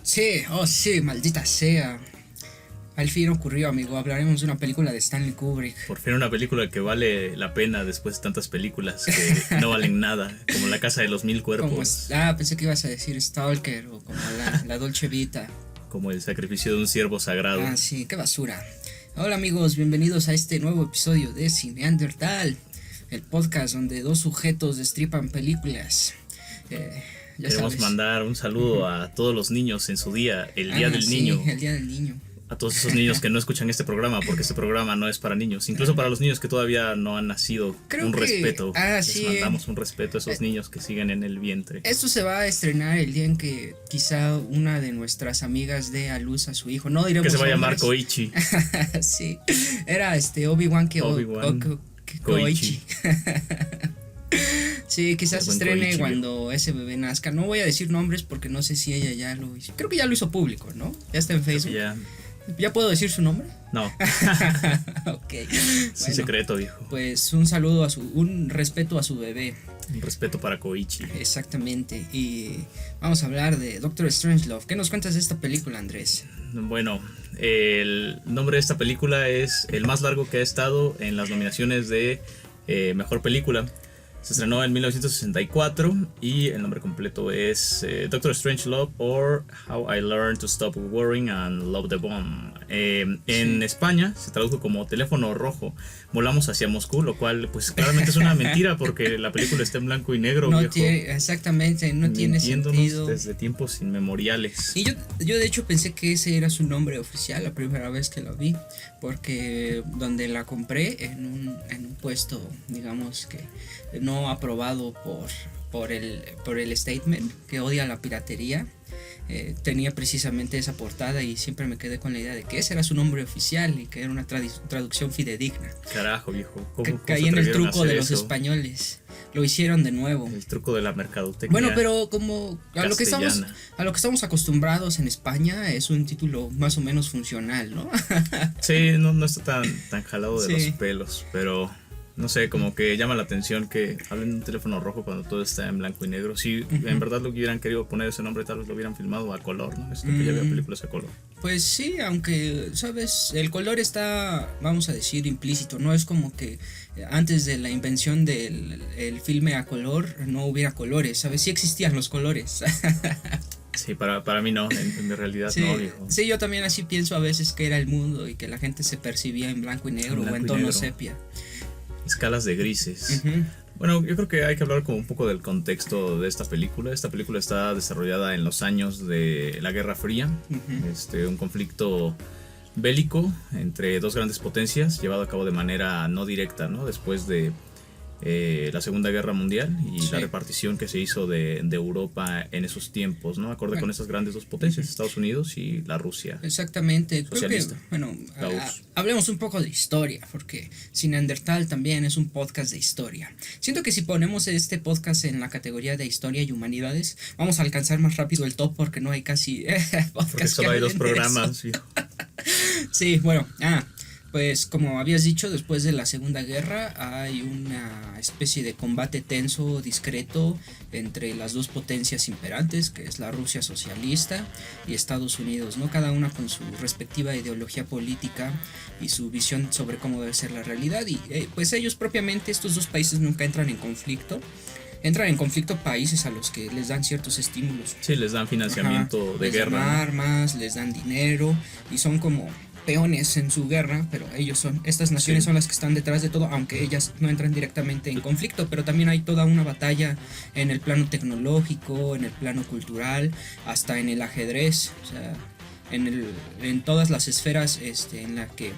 Sí, oh sí, maldita sea. Al fin ocurrió, amigo. Hablaremos de una película de Stanley Kubrick. Por fin una película que vale la pena después de tantas películas que no valen nada, como La Casa de los Mil Cuerpos, Pensé que ibas a decir Stalker o como la Dolce Vita. como El Sacrificio de un Ciervo Sagrado. Ah, sí, qué basura. Hola amigos, bienvenidos a este nuevo episodio de Cineandertal, el podcast donde dos sujetos destripan películas. Queremos mandar un saludo a todos los niños en su día, el Día del Niño. El Día del Niño. A todos esos niños que no escuchan este programa, porque este programa no es para niños. Incluso para los niños que todavía no han nacido, respeto. Les mandamos un respeto a esos niños que siguen en el vientre. Esto se va a estrenar el día en que quizá una de nuestras amigas dé a luz a su hijo. No diremos que se va a llamar nombres. Koichi. Sí, era Obi-Wan Koichi. Sí, quizás se estrene Koichi, cuando ese bebé nazca. No voy a decir nombres porque no sé si ella ya lo hizo. Creo que ya lo hizo público, ¿no? Ya está en Facebook. ¿Ya puedo decir su nombre? No. Ok. Sin secreto, viejo. Pues un respeto a su bebé. Un respeto para Koichi. Exactamente. Y vamos a hablar de Doctor Strangelove. ¿Qué nos cuentas de esta película, Andrés? Bueno, el nombre de esta película es el más largo que ha estado en las nominaciones de Mejor Película. Se estrenó en 1964 y el nombre completo es Doctor Strangelove or How I Learned to Stop Worrying and Love the Bomb. En España se tradujo como Teléfono Rojo. Volamos hacia Moscú, lo cual pues claramente es una mentira porque la película está en blanco y negro. No tiene, exactamente, no tiene sentido. Desde tiempos inmemoriales. Y yo de hecho pensé que ese era su nombre oficial la primera vez que lo vi, porque donde la compré en un puesto, digamos que no aprobado por el statement que odia la piratería, tenía precisamente esa portada y siempre me quedé con la idea de que ese era su nombre oficial y que era una traducción fidedigna. Carajo, viejo. Caí en el truco de los españoles. Lo hicieron de nuevo. El truco de la mercadotecnia. Bueno, pero como a lo que estamos acostumbrados en España, es un título más o menos funcional, ¿no? Sí, no está tan jalado de los pelos, pero no sé, como que llama la atención que hablen de un teléfono rojo cuando todo está en blanco y negro. Si en verdad lo hubieran querido poner ese nombre, tal vez lo hubieran filmado a color, ¿no? Es que ya había películas a color. Pues sí, aunque, ¿sabes? El color está, vamos a decir, implícito. No es como que antes de la invención del filme a color no hubiera colores, ¿sabes? Sí existían los colores. Sí, para mí no, en mi realidad no, viejo. Sí, yo también así pienso a veces que era el mundo y que la gente se percibía en blanco y negro o en tono sepia. Escalas de grises. Bueno, yo creo que hay que hablar como un poco del contexto de esta película. Esta película está desarrollada en los años de la Guerra Fría, un conflicto bélico entre dos grandes potencias llevado a cabo de manera no directa, ¿no? Después de la Segunda Guerra Mundial y la repartición que se hizo de Europa en esos tiempos, ¿no? Acorde con esas grandes dos potencias, Estados Unidos y la Rusia. Exactamente. Socialista. Creo que, hablemos un poco de historia, porque Cineandertal también es un podcast de historia. Siento que si ponemos este podcast en la categoría de historia y humanidades, vamos a alcanzar más rápido el top porque no hay casi podcasts. Porque solo hay dos programas. Sí, bueno, pues como habías dicho, después de la Segunda Guerra hay una especie de combate tenso, discreto, entre las dos potencias imperantes, que es la Rusia socialista y Estados Unidos, ¿no? Cada una con su respectiva ideología política y su visión sobre cómo debe ser la realidad. Y pues ellos propiamente, estos dos países nunca entran en conflicto. Entran en conflicto países a los que les dan ciertos estímulos. Sí, les dan financiamiento de guerra. Les dan armas, les dan dinero y son como peones en su guerra, pero estas naciones son las que están detrás de todo, aunque ellas no entran directamente en conflicto, pero también hay toda una batalla en el plano tecnológico, en el plano cultural, hasta en el ajedrez, o sea, en todas las esferas en la que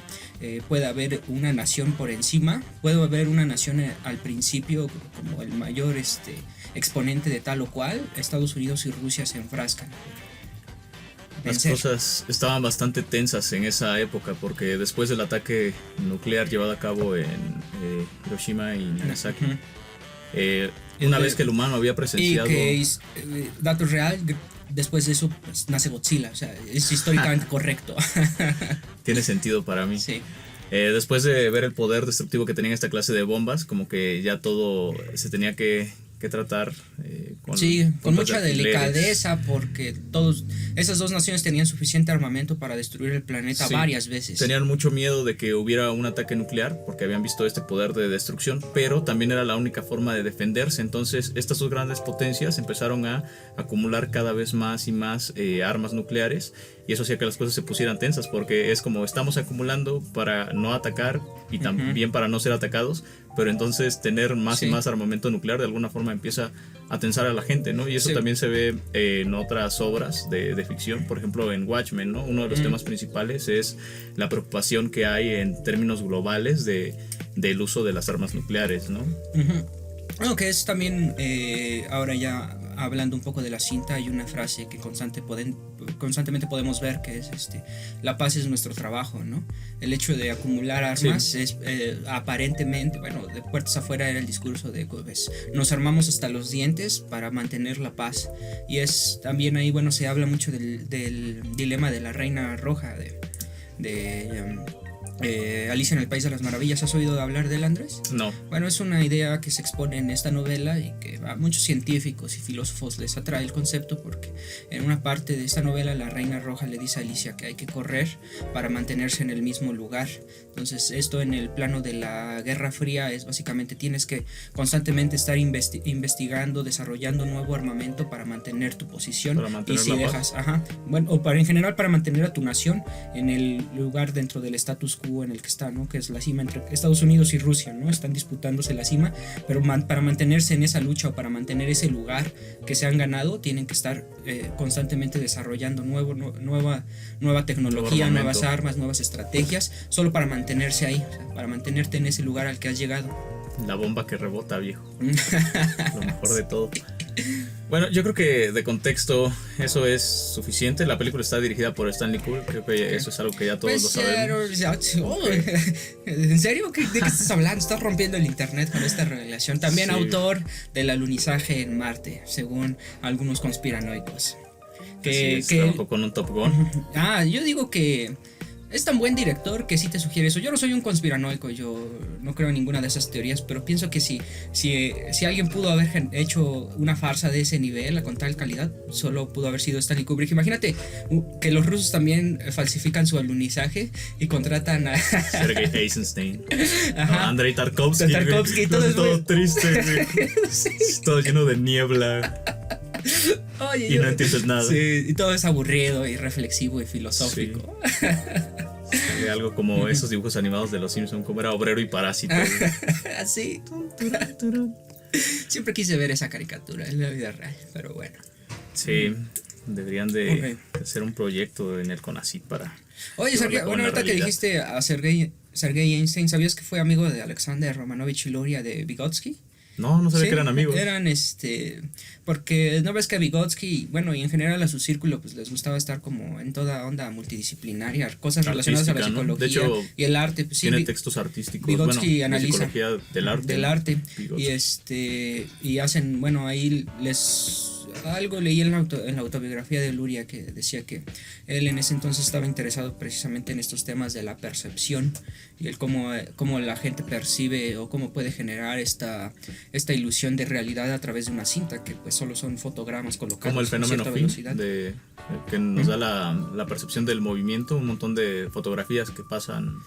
puede haber una nación por encima, puede haber una nación al principio como el mayor exponente de tal o cual. Estados Unidos y Rusia se enfrascan. Las cosas estaban bastante tensas en esa época porque después del ataque nuclear llevado a cabo en Hiroshima y Nagasaki, una vez que el humano había presenciado... Y que dato real, después de eso pues, nace Godzilla, o sea, es históricamente correcto. Tiene sentido para mí. Sí. Después de ver el poder destructivo que tenían esta clase de bombas, como que ya todo se tenía que tratar con mucha delicadeza, porque esas dos naciones tenían suficiente armamento para destruir el planeta varias veces. Tenían mucho miedo de que hubiera un ataque nuclear, porque habían visto este poder de destrucción, pero también era la única forma de defenderse. Entonces estas dos grandes potencias empezaron a acumular cada vez más y más armas nucleares, y eso hacía que las cosas se pusieran tensas, porque es como estamos acumulando para no atacar y también para no ser atacados, pero entonces tener más y más armamento nuclear de alguna forma empieza a tensar a la gente, ¿no? Y eso también se ve en otras obras de ficción, por ejemplo en Watchmen, ¿no? Uno de los temas principales es la preocupación que hay en términos globales del uso de las armas nucleares, ¿no? Bueno, que es también, ahora ya hablando un poco de la cinta, hay una frase que constantemente podemos ver, que es la paz es nuestro trabajo, ¿no? El hecho de acumular armas es aparentemente, bueno, de puertas afuera era el discurso de pues, nos armamos hasta los dientes para mantener la paz. Y es también ahí, bueno, se habla mucho del dilema de la Reina Roja de Alicia en el País de las Maravillas. ¿Has oído hablar de él, Andrés? No. Bueno, es una idea que se expone en esta novela y que a muchos científicos y filósofos les atrae el concepto, porque en una parte de esta novela la Reina Roja le dice a Alicia que hay que correr para mantenerse en el mismo lugar. Entonces esto en el plano de la Guerra Fría es básicamente tienes que constantemente estar investigando, desarrollando nuevo armamento para mantener tu posición, y si dejas, bueno, o en general para mantener a tu nación en el lugar dentro del status quo en el que está, ¿no? Que es la cima entre Estados Unidos y Rusia, ¿no? Están disputándose la cima, pero para mantenerse en esa lucha o para mantener ese lugar que se han ganado, tienen que estar constantemente desarrollando nueva tecnología, nuevas armas, nuevas estrategias, solo para mantenerse ahí, o sea, para mantenerte en ese lugar al que has llegado. La bomba que rebota, viejo. Lo mejor de todo. Bueno, yo creo que de contexto eso es suficiente. La película está dirigida por Stanley Kubrick. Creo que eso es algo que ya todos lo sabemos. ¿En serio? ¿De qué estás hablando? Estás rompiendo el internet con esta revelación. También autor del alunizaje en Marte, según algunos conspiranoicos. Que trabajó con un Top Gun. Yo digo que es tan buen director que sí te sugiere eso. Yo no soy un conspiranoico, yo no creo en ninguna de esas teorías, pero pienso que si alguien pudo haber hecho una farsa de ese nivel con tal calidad, solo pudo haber sido Stanley Kubrick. Imagínate que los rusos también falsifican su alunizaje y contratan a Sergei Eisenstein, Andrei Tarkovsky, todo triste, sí. Todo lleno de niebla. Oye, no entiendes nada. Sí, y todo es aburrido y reflexivo y filosófico. Sí. Algo como esos dibujos animados de los Simpsons, como era Obrero y Parásito. Así. Siempre quise ver esa caricatura en la vida real, pero bueno. Sí, deberían de hacer un proyecto en el CONACYT para... Oye, Sergei, bueno, ahorita que dijiste a Sergei Einstein, ¿sabías que fue amigo de Alexander Romanovich y Luria de Vygotsky? No sabía que eran amigos. Eran porque no ves que a Vygotsky, bueno, y en general a su círculo, pues les gustaba estar como en toda onda multidisciplinaria, cosas relacionadas a la psicología, ¿no? De hecho, y el arte, pues, tiene textos artísticos. Vygotsky analiza psicología del arte. Y hacen, bueno, ahí algo leí en la autobiografía de Luria que decía que él en ese entonces estaba interesado precisamente en estos temas de la percepción y el cómo la gente percibe o cómo puede generar esta ilusión de realidad a través de una cinta, que pues solo son fotogramas colocados como el fenómeno a cierta velocidad. Que nos da la percepción del movimiento, un montón de fotografías que pasan.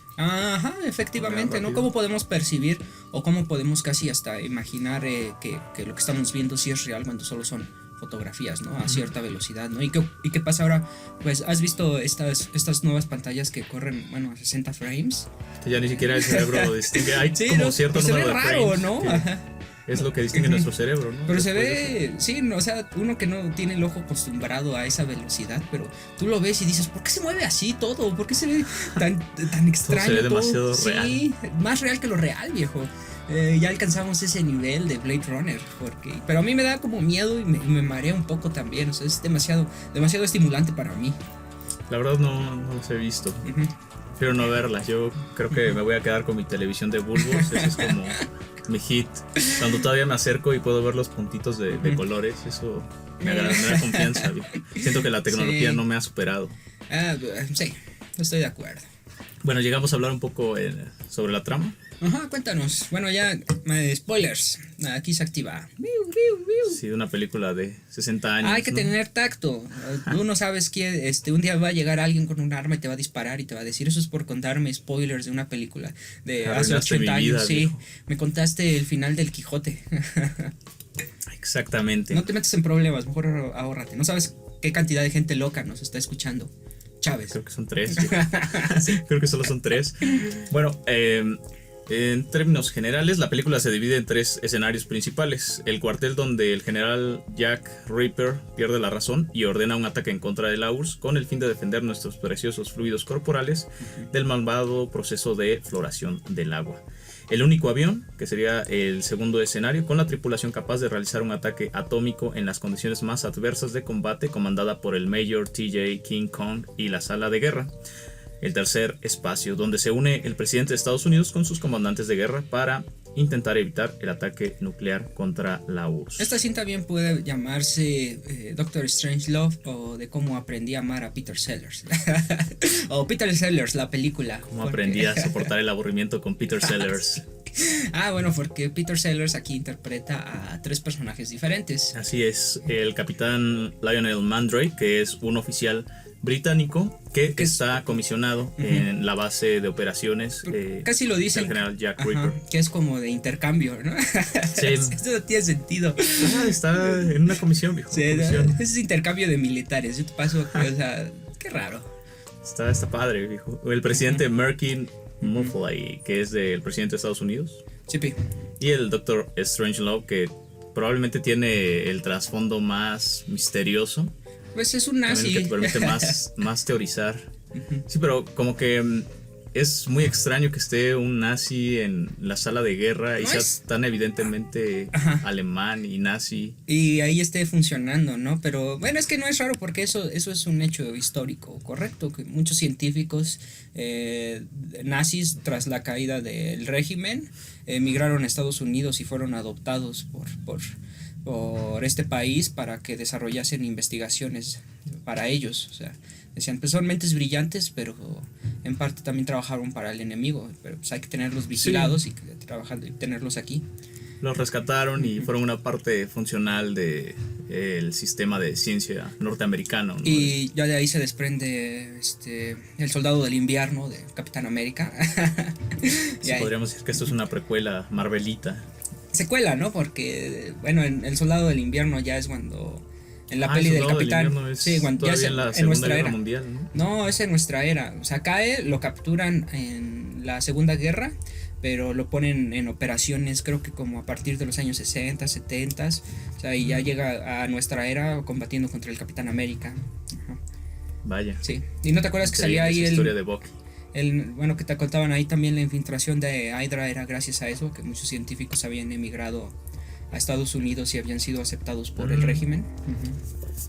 Efectivamente, ¿no? ¿Cómo podemos percibir o cómo podemos casi hasta imaginar que lo que estamos viendo sí es real cuando solo son fotografías, ¿no? A cierta velocidad, ¿no? ¿Y qué pasa ahora? Pues has visto estas nuevas pantallas que corren, bueno, a 60 frames. Ya ni siquiera el cerebro distingue. Hay como cierto número de frames. Se ve raro, ¿no? Es lo que distingue nuestro cerebro, ¿no? Pero se ve, o sea, uno que no tiene el ojo acostumbrado a esa velocidad, pero tú lo ves y dices, ¿por qué se mueve así todo? ¿Por qué se ve tan extraño? Todo se ve demasiado real. Sí, más real que lo real, viejo. Ya alcanzamos ese nivel de Blade Runner, pero a mí me da como miedo y me marea un poco también, o sea, es demasiado estimulante para mí. La verdad no los he visto. Prefiero no verlas. Yo creo que me voy a quedar con mi televisión de bulbos. Eso es como mi hit. Cuando todavía me acerco y puedo ver los puntitos de colores, eso me da confianza. Siento que la tecnología no me ha superado. Sí, estoy de acuerdo. Bueno, llegamos a hablar un poco sobre la trama. Ajá, cuéntanos. Bueno, ya, spoilers. Aquí se activa. Sí, una película de 60 años. Hay que tener tacto. Tú no sabes que un día va a llegar alguien con un arma y te va a disparar y te va a decir, eso es por contarme spoilers de una película de hace Arruinaste 80 mi vida, años. Sí, viejo. me contaste el final del Quijote. Exactamente. No te metes en problemas, mejor ahórrate. No sabes qué cantidad de gente loca nos está escuchando. Chávez. Creo que son 3. Creo que solo son 3. Bueno, en términos generales, la película se divide en 3 escenarios principales. El cuartel donde el general Jack Reaper pierde la razón y ordena un ataque en contra de la URSS con el fin de defender nuestros preciosos fluidos corporales del malvado proceso de floración del agua. El único avión, que sería el segundo escenario, con la tripulación capaz de realizar un ataque atómico en las condiciones más adversas de combate, comandada por el Major T.J. King Kong y la sala de guerra. El tercer espacio, donde se une el presidente de Estados Unidos con sus comandantes de guerra para intentar evitar el ataque nuclear contra la URSS. Esta cinta bien puede llamarse Doctor Strangelove o de cómo aprendí a amar a Peter Sellers. O Peter Sellers, la película. Cómo aprendí a soportar el aburrimiento con Peter Sellers. Bueno, porque Peter Sellers aquí interpreta a 3 personajes diferentes. Así es, el capitán Lionel Mandrake, que es un oficial británico que está comisionado en la base de operaciones casi lo dicen, del general Jack Reaper. Que es como de intercambio, ¿no? Sí. Eso no tiene sentido. Está en una comisión, viejo. Sí, comisión. es intercambio de militares. Yo te paso, o sea, qué raro. Está padre, viejo. El presidente Merkin Muffley, que es del presidente de Estados Unidos. Sí, y el Doctor Strangelove, que probablemente tiene el trasfondo más misterioso. Pues es un nazi. Que te permite más teorizar. Sí, pero como que es muy extraño que esté un nazi en la sala de guerra y sea tan evidentemente alemán y nazi. Y ahí esté funcionando, ¿no? Pero bueno, es que no es raro porque eso es un hecho histórico, correcto. Que muchos científicos nazis, tras la caída del régimen, emigraron a Estados Unidos y fueron adoptados por este país para que desarrollasen investigaciones para ellos. O sea, decían, pues son mentes brillantes, pero en parte también trabajaron para el enemigo. Pero pues hay que tenerlos vigilados y tenerlos aquí. Los rescataron y fueron una parte funcional de el sistema de ciencia norteamericano, ¿no? Y ya de ahí se desprende el soldado del invierno de Capitán América. Sí, podríamos decir que esto es una precuela Marvelita. Secuela, ¿no? Porque, bueno, en El Soldado del Invierno ya es cuando en la peli del Capitán, sí, cuando ya es en la Segunda Guerra Mundial, ¿no? No, es en nuestra era. O sea, cae, lo capturan en la Segunda Guerra, pero lo ponen en operaciones, creo que como a partir de los años 60, 70, o sea, y ya llega a nuestra era combatiendo contra el Capitán América. Ajá. Vaya. Sí. ¿Y no te acuerdas que salía ahí historia de Bucky? Bueno, que te contaban ahí también la infiltración de Hydra era gracias a eso, que muchos científicos habían emigrado a Estados Unidos y habían sido aceptados por el régimen.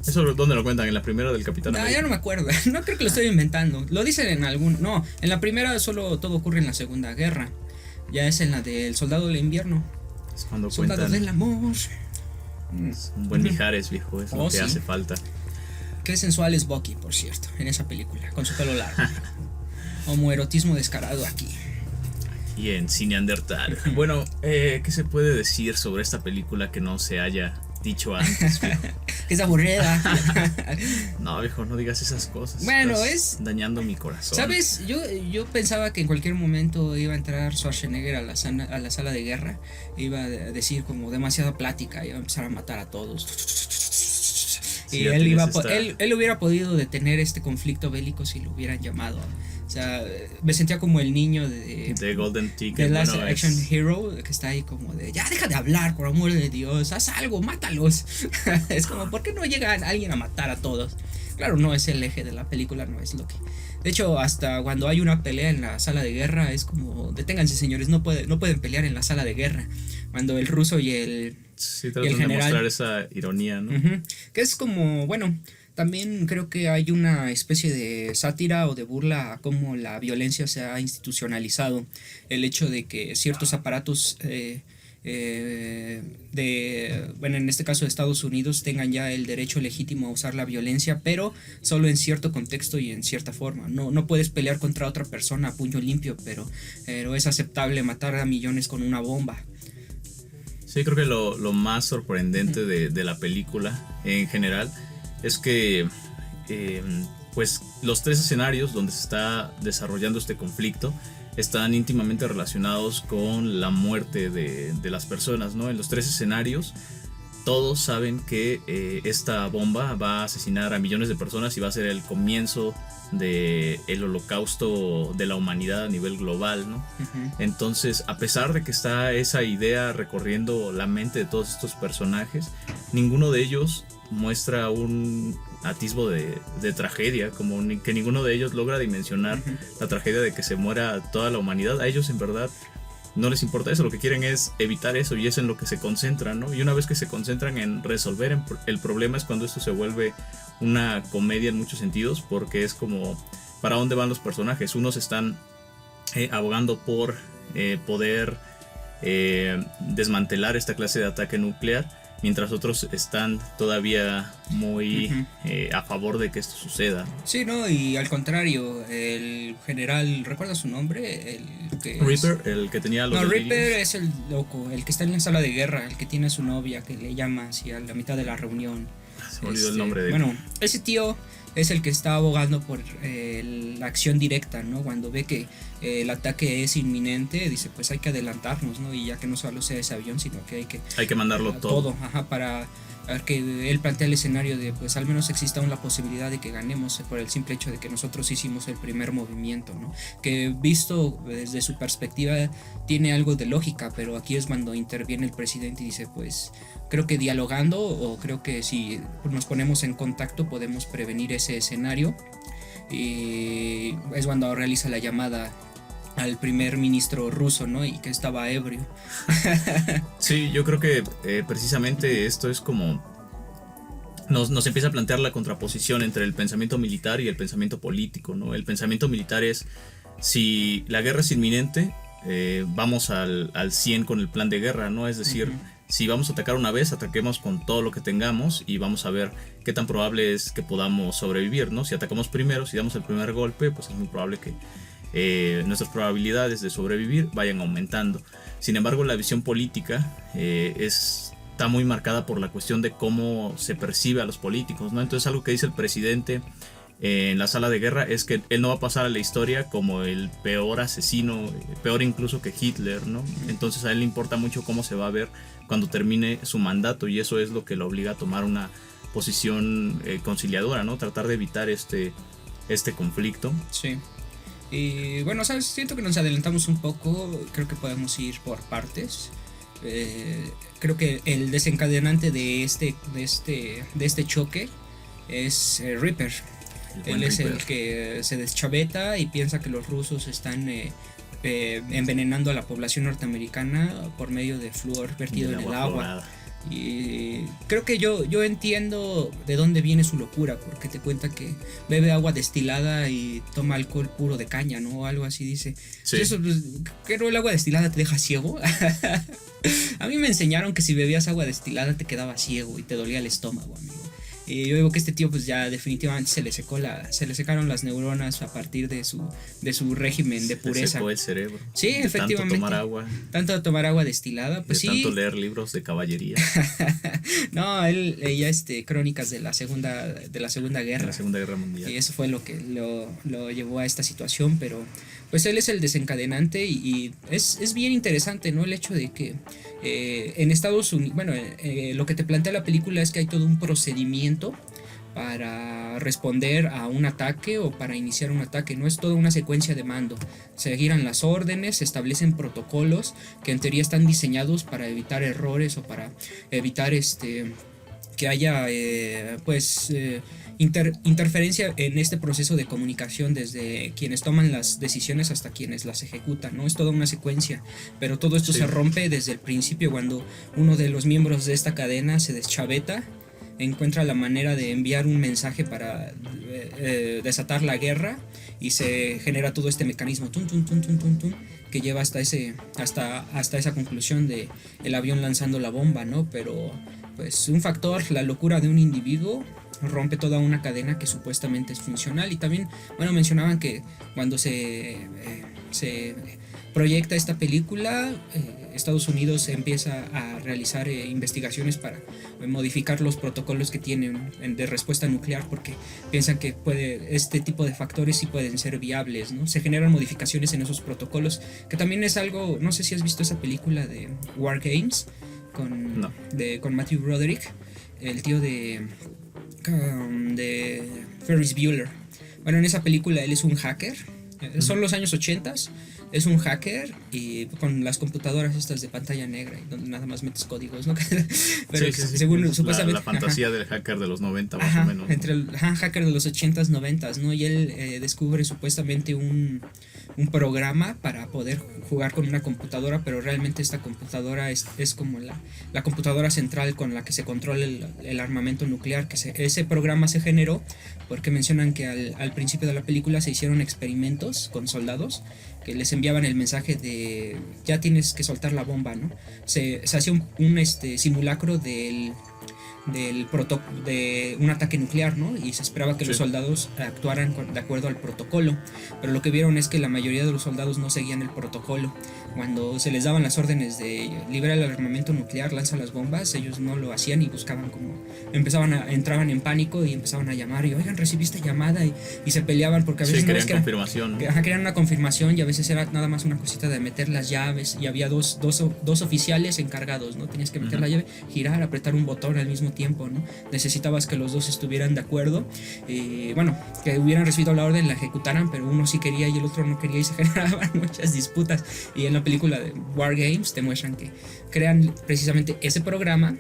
¿Eso dónde lo cuentan? ¿En la primera del Capitán América? Ya no me acuerdo, no creo que lo estoy inventando. Lo dicen en algún... No, en la primera solo todo ocurre en la Segunda Guerra. Ya es en la del Soldado del Invierno. Es cuando Soldado cuentan. del amor. Es un buen Mijares, viejo, es lo que hace falta. Qué sensual es Bucky, por cierto, en esa película, con su pelo largo. Homoerotismo descarado aquí. Y en Cineandertal. Bueno, ¿qué se puede decir sobre esta película que no se haya dicho antes, viejo? Que es aburrida. No, viejo, no digas esas cosas. Bueno, estás dañando mi corazón. ¿Sabes? Yo pensaba que en cualquier momento iba a entrar Schwarzenegger a la sala de guerra. Iba a decir como demasiada plática. Iba a empezar a matar a todos. Sí, y él hubiera podido detener este conflicto bélico si lo hubieran llamado. O sea, me sentía como el niño de Golden Ticket, The Last Action Hero, que está ahí como de, ya deja de hablar, por amor de Dios, haz algo, mátalos. Es como, ¿por qué no llega alguien a matar a todos? Claro, no es el eje de la película, no es lo que... De hecho, hasta cuando hay una pelea en la sala de guerra, es como, deténganse señores, no pueden pelear en la sala de guerra. Cuando el ruso y el... Sí, tratan de mostrar esa ironía, ¿no? Que es como, bueno... También creo que hay una especie de sátira o de burla a cómo la violencia se ha institucionalizado. El hecho de que ciertos aparatos bueno, en este caso de Estados Unidos, tengan ya el derecho legítimo a usar la violencia, pero solo en cierto contexto y en cierta forma. No puedes pelear contra otra persona a puño limpio, pero es aceptable matar a millones con una bomba. Sí, creo que lo más sorprendente de la película en general es que pues los 3 escenarios donde se está desarrollando este conflicto están íntimamente relacionados con la muerte de las personas, ¿no? En los 3 escenarios todos saben que esta bomba va a asesinar a millones de personas y va a ser el comienzo del holocausto de la humanidad a nivel global, ¿no? Entonces, a pesar de que está esa idea recorriendo la mente de todos estos personajes, ninguno de ellos muestra un atisbo de tragedia, como que ninguno de ellos logra dimensionar la tragedia de que se muera toda la humanidad. A ellos en verdad no les importa eso, lo que quieren es evitar eso y es en lo que se concentran, ¿no? Y una vez que se concentran en resolver el problema es cuando esto se vuelve una comedia en muchos sentidos, porque es como para dónde van los personajes. Unos están abogando por poder desmantelar esta clase de ataque nuclear, mientras otros están todavía muy a favor de que esto suceda. Sí, no, y al contrario, el general, ¿recuerdas su nombre? Reaper, el que tenía los delirios. Reaper es el loco, el que está en la sala de guerra, el que tiene a su novia, que le llama así a la mitad de la reunión. Se me olvidó el nombre de él. Bueno, ese tío es el que está abogando por la acción directa, ¿no? Cuando ve que el ataque es inminente, dice, pues hay que adelantarnos, ¿no? Y ya que no solo sea ese avión, sino que hay que mandarlo todo. Para que él plantea el escenario de, pues al menos exista aún la posibilidad de que ganemos por el simple hecho de que nosotros hicimos el primer movimiento, ¿no? Que visto desde su perspectiva tiene algo de lógica, pero aquí es cuando interviene el presidente y dice, pues creo que dialogando, o creo que si nos ponemos en contacto podemos prevenir ese escenario. Y es cuando realiza la llamada al primer ministro ruso, ¿no? Y que estaba ebrio. Sí, yo creo que precisamente esto es como nos empieza a plantear la contraposición entre el pensamiento militar y el pensamiento político, ¿no? El pensamiento militar es, si la guerra es inminente, vamos al 100 con el plan de guerra, ¿no? Es decir, si vamos a atacar una vez, ataquemos con todo lo que tengamos y vamos a ver qué tan probable es que podamos sobrevivir, ¿no? Si atacamos primero, si damos el primer golpe, pues es muy probable que nuestras probabilidades de sobrevivir vayan aumentando. Sin embargo, la visión política está muy marcada por la cuestión de cómo se percibe a los políticos, ¿no? Entonces, algo que dice el presidente en la sala de guerra es que él no va a pasar a la historia como el peor asesino, peor incluso que Hitler, ¿no? Entonces a él le importa mucho cómo se va a ver cuando termine su mandato, y eso es lo que lo obliga a tomar una posición conciliadora, ¿no? Tratar de evitar este conflicto. Sí. Y bueno, ¿sabes? Siento que nos adelantamos un poco, creo que podemos ir por partes. Creo que el desencadenante de este choque es Reaper. Él es el que se deschaveta y piensa que los rusos están envenenando a la población norteamericana por medio de flúor vertido en el agua. Y creo que yo entiendo de dónde viene su locura, porque te cuenta que bebe agua destilada y toma alcohol puro de caña, ¿no? O algo así dice. Sí. Eso, pues, ¿qué no el agua destilada te deja ciego? A mí me enseñaron que si bebías agua destilada te quedaba ciego y te dolía el estómago, amigo. Y yo digo que este tío pues ya definitivamente se le secaron las neuronas a partir de su régimen de pureza. Se secó el cerebro. Sí, efectivamente. Tanto tomar agua destilada, pues sí. Tanto leer libros de caballería. No, él leía crónicas de la Segunda Guerra. De la Segunda Guerra Mundial. Y eso fue lo que lo llevó a esta situación, pero pues él es el desencadenante y es bien interesante, ¿no? El hecho de que en Estados Unidos, bueno, lo que te plantea la película es que hay todo un procedimiento para responder a un ataque o para iniciar un ataque. No es toda una secuencia de mando. Se giran las órdenes, se establecen protocolos que en teoría están diseñados para evitar errores o para evitar que haya interferencia en este proceso de comunicación, desde quienes toman las decisiones hasta quienes las ejecutan, ¿no? Es toda una secuencia, pero todo esto se rompe desde el principio cuando uno de los miembros de esta cadena se deschaveta, encuentra la manera de enviar un mensaje para desatar la guerra y se genera todo este mecanismo que lleva hasta esa conclusión de el avión lanzando la bomba, ¿no? Pero pues un factor, la locura de un individuo rompe toda una cadena que supuestamente es funcional. Y también, bueno, mencionaban que cuando se proyecta esta película, Estados Unidos empieza a realizar investigaciones para modificar los protocolos que tienen de respuesta nuclear, porque piensan que este tipo de factores sí pueden ser viables, ¿no? Se generan modificaciones en esos protocolos, que también es algo, no sé si has visto esa película de War Games con Matthew Broderick, el tío de Ferris Bueller. Bueno, en esa película él es un hacker, son los años 80. Es un hacker y con las computadoras estas de pantalla negra, donde nada más metes códigos, ¿no? Pero sí, según supuestamente la fantasía del hacker de los 90 más o menos, ¿no? Entre el hacker de los 80s, 90s, ¿no? Y él descubre supuestamente un programa para poder jugar con una computadora, pero realmente esta computadora es como la computadora central con la que se controla el armamento nuclear. Ese programa se generó porque mencionan que al principio de la película se hicieron experimentos con soldados que les enviaban el mensaje de ya tienes que soltar la bomba, ¿no? Se hacía un simulacro de un ataque nuclear, ¿no? Y se esperaba que los soldados actuaran de acuerdo al protocolo, pero lo que vieron es que la mayoría de los soldados no seguían el protocolo. Cuando se les daban las órdenes de liberar el armamento nuclear, lanza las bombas, ellos no lo hacían y buscaban entraban en pánico y empezaban a llamar y oigan, recibiste llamada, y se peleaban porque a veces querían confirmación. Querían una confirmación y a veces era nada más una cosita de meter las llaves y había dos oficiales encargados, ¿no? Tenías que meter la llave, girar, apretar un botón al mismo tiempo, ¿no? Necesitabas que los dos estuvieran de acuerdo, que hubieran recibido la orden, la ejecutaran, pero uno sí quería y el otro no quería y se generaban muchas disputas. Y en la película de War Games te muestran que crean precisamente ese programa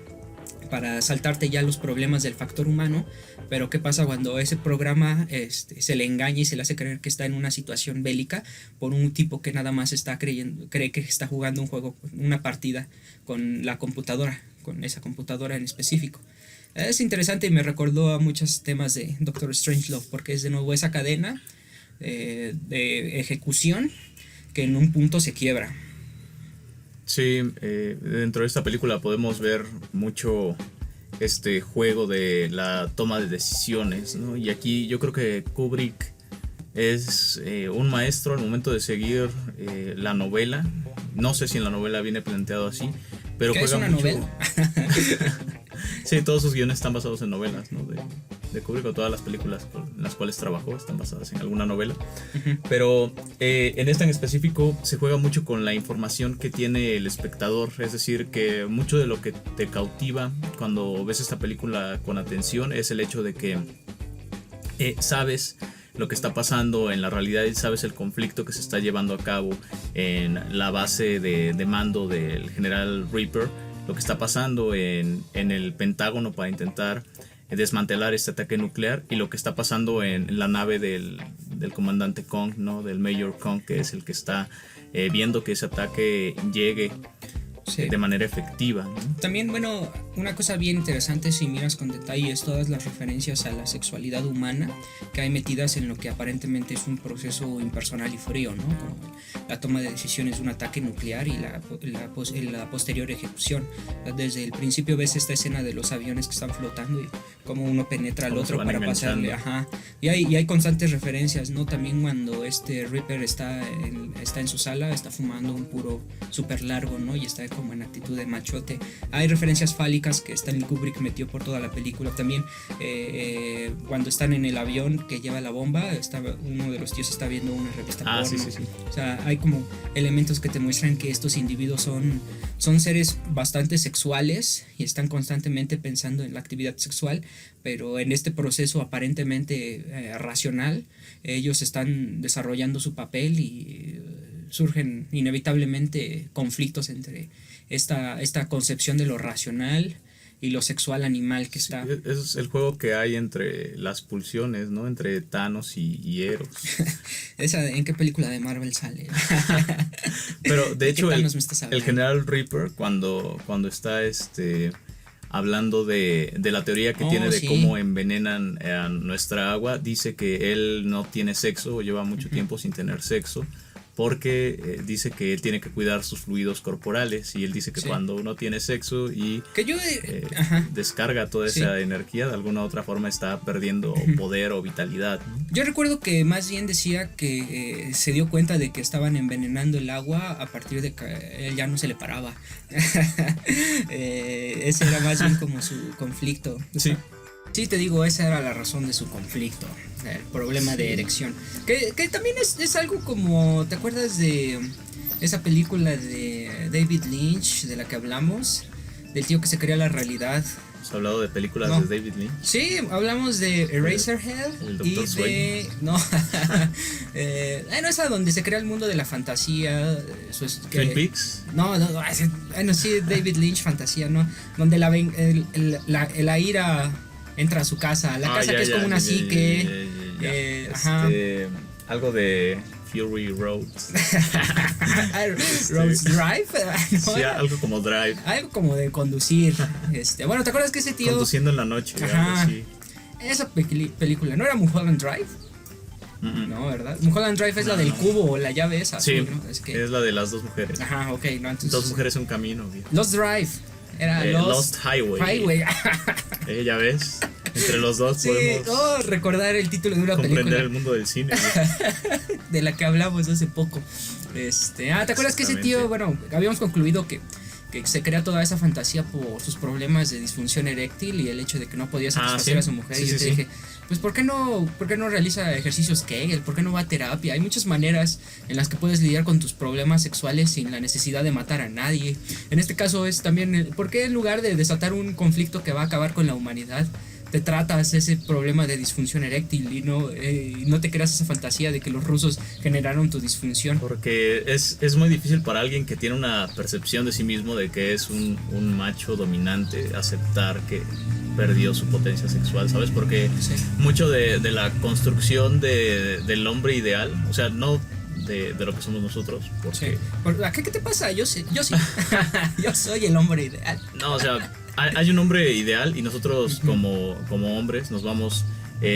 para saltarte ya los problemas del factor humano. Pero ¿qué pasa cuando ese programa se le engaña y se le hace creer que está en una situación bélica por un tipo que nada más cree que está jugando un juego, una partida con la computadora, con esa computadora en específico? Es interesante y me recordó a muchos temas de Doctor Strangelove, porque es de nuevo esa cadena de ejecución que en un punto se quiebra. Sí, dentro de esta película podemos ver mucho este juego de la toma de decisiones, ¿no? Y aquí yo creo que Kubrick es un maestro al momento de seguir la novela. No sé si en la novela viene planteado así, pero ¿qué juega es una mucho. novela? Sí, todos sus guiones están basados en novelas, ¿no? De Kubrick, o todas las películas en las cuales trabajó están basadas en alguna novela. Uh-huh. Pero en esta en específico se juega mucho con la información que tiene el espectador. Es decir, que mucho de lo que te cautiva cuando ves esta película con atención es el hecho de que sabes lo que está pasando en la realidad y sabes el conflicto que se está llevando a cabo en la base de mando del general Reaper, lo que está pasando en el Pentágono para intentar desmantelar este ataque nuclear, y lo que está pasando en la nave del comandante Kong, ¿no? Del Mayor Kong, que es el que está viendo que ese ataque llegue de manera efectiva, ¿no? También, bueno, una cosa bien interesante, si miras con detalle, es todas las referencias a la sexualidad humana que hay metidas en lo que aparentemente es un proceso impersonal y frío, ¿no? Como la toma de decisiones de un ataque nuclear y la posterior ejecución. Desde el principio ves esta escena de los aviones que están flotando y cómo uno penetra al otro para pasarle. Ajá. Y hay constantes referencias, ¿no? También cuando Reaper está en su sala, está fumando un puro súper largo, ¿no? Y está como en actitud de machote. Hay referencias fálicas que Stanley Kubrick metió por toda la película. También cuando están en el avión que lleva la bomba, uno de los tíos está viendo una revista porno. Sí. O sea, hay como elementos que te muestran que estos individuos son seres bastante sexuales y están constantemente pensando en la actividad sexual, pero en este proceso aparentemente racional, ellos están desarrollando su papel y surgen inevitablemente conflictos entre esta concepción de lo racional y lo sexual animal que está. Es el juego que hay entre las pulsiones, ¿no? Entre Thanos y Eros. ¿En qué película de Marvel sale? Pero de hecho el general Reaper cuando está hablando de la teoría que tiene de cómo envenenan nuestra agua, dice que él no tiene sexo o lleva mucho tiempo sin tener sexo, porque dice que él tiene que cuidar sus fluidos corporales y él dice que cuando uno tiene sexo y descarga toda esa energía, de alguna u otra forma está perdiendo poder o vitalidad, ¿no? Yo recuerdo que más bien decía que se dio cuenta de que estaban envenenando el agua a partir de que él ya no se le paraba. Ese era más bien como su conflicto. Sí. Sí, te digo, esa era la razón de su conflicto, el problema de erección. Que también es algo como, ¿te acuerdas de esa película de David Lynch, de la que hablamos? Del tío que se crea la realidad. ¿Has hablado de películas de David Lynch? Sí, hablamos de Eraserhead y de... No, esa donde se crea el mundo de la fantasía. ¿Twin Peaks? No, sí, David Lynch, fantasía, ¿no? Donde la ira entra a su casa, la casa que es como una psique. Algo de Fury Road. Road Drive. ¿No? Sí, algo como Drive. Algo como de conducir. Bueno, ¿te acuerdas que ese tío... Conduciendo en la noche. Esa película, ¿no era Mulholland Drive? No, ¿verdad? Mulholland Drive es la del cubo o la llave esa. Sí, ¿no? es la de las dos mujeres. Ajá, ok. No, entonces, dos mujeres un camino. Lost Drive. Era Lost Highway. Ya ves, entre los dos podemos recordar el título de una comprender película. El mundo del cine. De la que hablamos hace poco. ¿Te acuerdas que ese tío, bueno, habíamos concluido que se crea toda esa fantasía por sus problemas de disfunción eréctil y el hecho de que no podía satisfacer a su mujer? Y yo te dije, pues ¿por qué no realiza ejercicios Kegel? ¿Por qué no va a terapia? Hay muchas maneras en las que puedes lidiar con tus problemas sexuales sin la necesidad de matar a nadie. En este caso es también, ¿por qué en lugar de desatar un conflicto que va a acabar con la humanidad, te tratas ese problema de disfunción eréctil y no te creas esa fantasía de que los rusos generaron tu disfunción? Porque es muy difícil para alguien que tiene una percepción de sí mismo de que es un macho dominante aceptar que perdió su potencia sexual, ¿sabes? Porque mucho de la construcción del hombre ideal, o sea, no de lo que somos nosotros, porque... ¿Qué te pasa? Yo sí. Yo soy el hombre ideal. No, o sea, hay un hombre ideal y nosotros como hombres nos vamos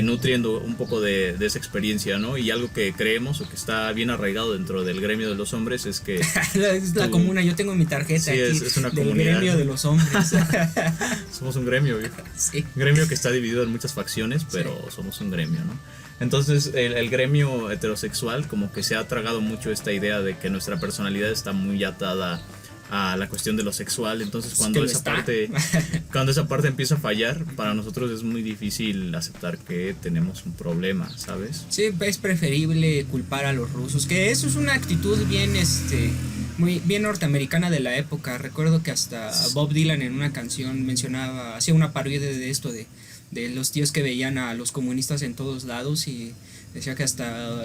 nutriendo un poco de esa experiencia, ¿no? Y algo que creemos o que está bien arraigado dentro del gremio de los hombres es que... es la comuna, yo tengo mi tarjeta aquí es una del comunidad, gremio de los hombres. Somos un gremio, viejo. Sí. Un gremio que está dividido en muchas facciones, pero somos un gremio, ¿no? Entonces el gremio heterosexual como que se ha tragado mucho esta idea de que nuestra personalidad está muy atada a la cuestión de lo sexual. Entonces cuando esa parte empieza a fallar, para nosotros es muy difícil aceptar que tenemos un problema, ¿sabes? Sí, es preferible culpar a los rusos, que eso es una actitud bien muy bien norteamericana de la época. Recuerdo que hasta Bob Dylan en una canción hacía una parodia de esto de los tíos que veían a los comunistas en todos lados y decía que hasta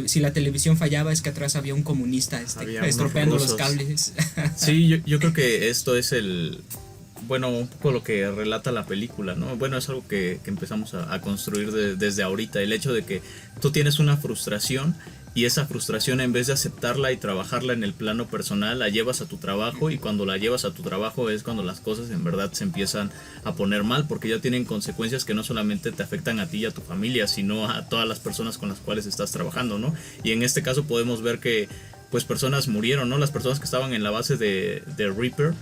si la televisión fallaba es que atrás había un comunista estropeando los cables. Sí, yo creo que esto es un poco lo que relata la película, ¿no? Bueno, es algo que empezamos a construir desde ahorita, el hecho de que tú tienes una frustración y esa frustración, en vez de aceptarla y trabajarla en el plano personal, la llevas a tu trabajo, y cuando la llevas a tu trabajo es cuando las cosas en verdad se empiezan a poner mal, porque ya tienen consecuencias que no solamente te afectan a ti y a tu familia, sino a todas las personas con las cuales estás trabajando, ¿no? Y en este caso podemos ver que pues personas murieron, ¿no? Las personas que estaban en la base de Reaper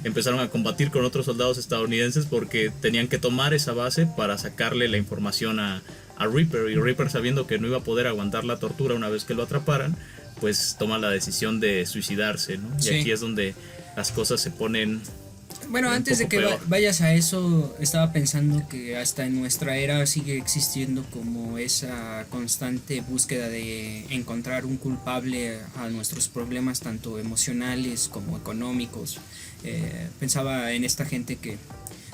empezaron a combatir con otros soldados estadounidenses porque tenían que tomar esa base para sacarle la información a Reaper, y Reaper, sabiendo que no iba a poder aguantar la tortura una vez que lo atraparan, pues toma la decisión de suicidarse, ¿no? Y aquí es donde las cosas se ponen... Bueno, antes de que vayas a eso, estaba pensando que hasta en nuestra era sigue existiendo como esa constante búsqueda de encontrar un culpable a nuestros problemas, tanto emocionales como económicos. Pensaba en esta gente que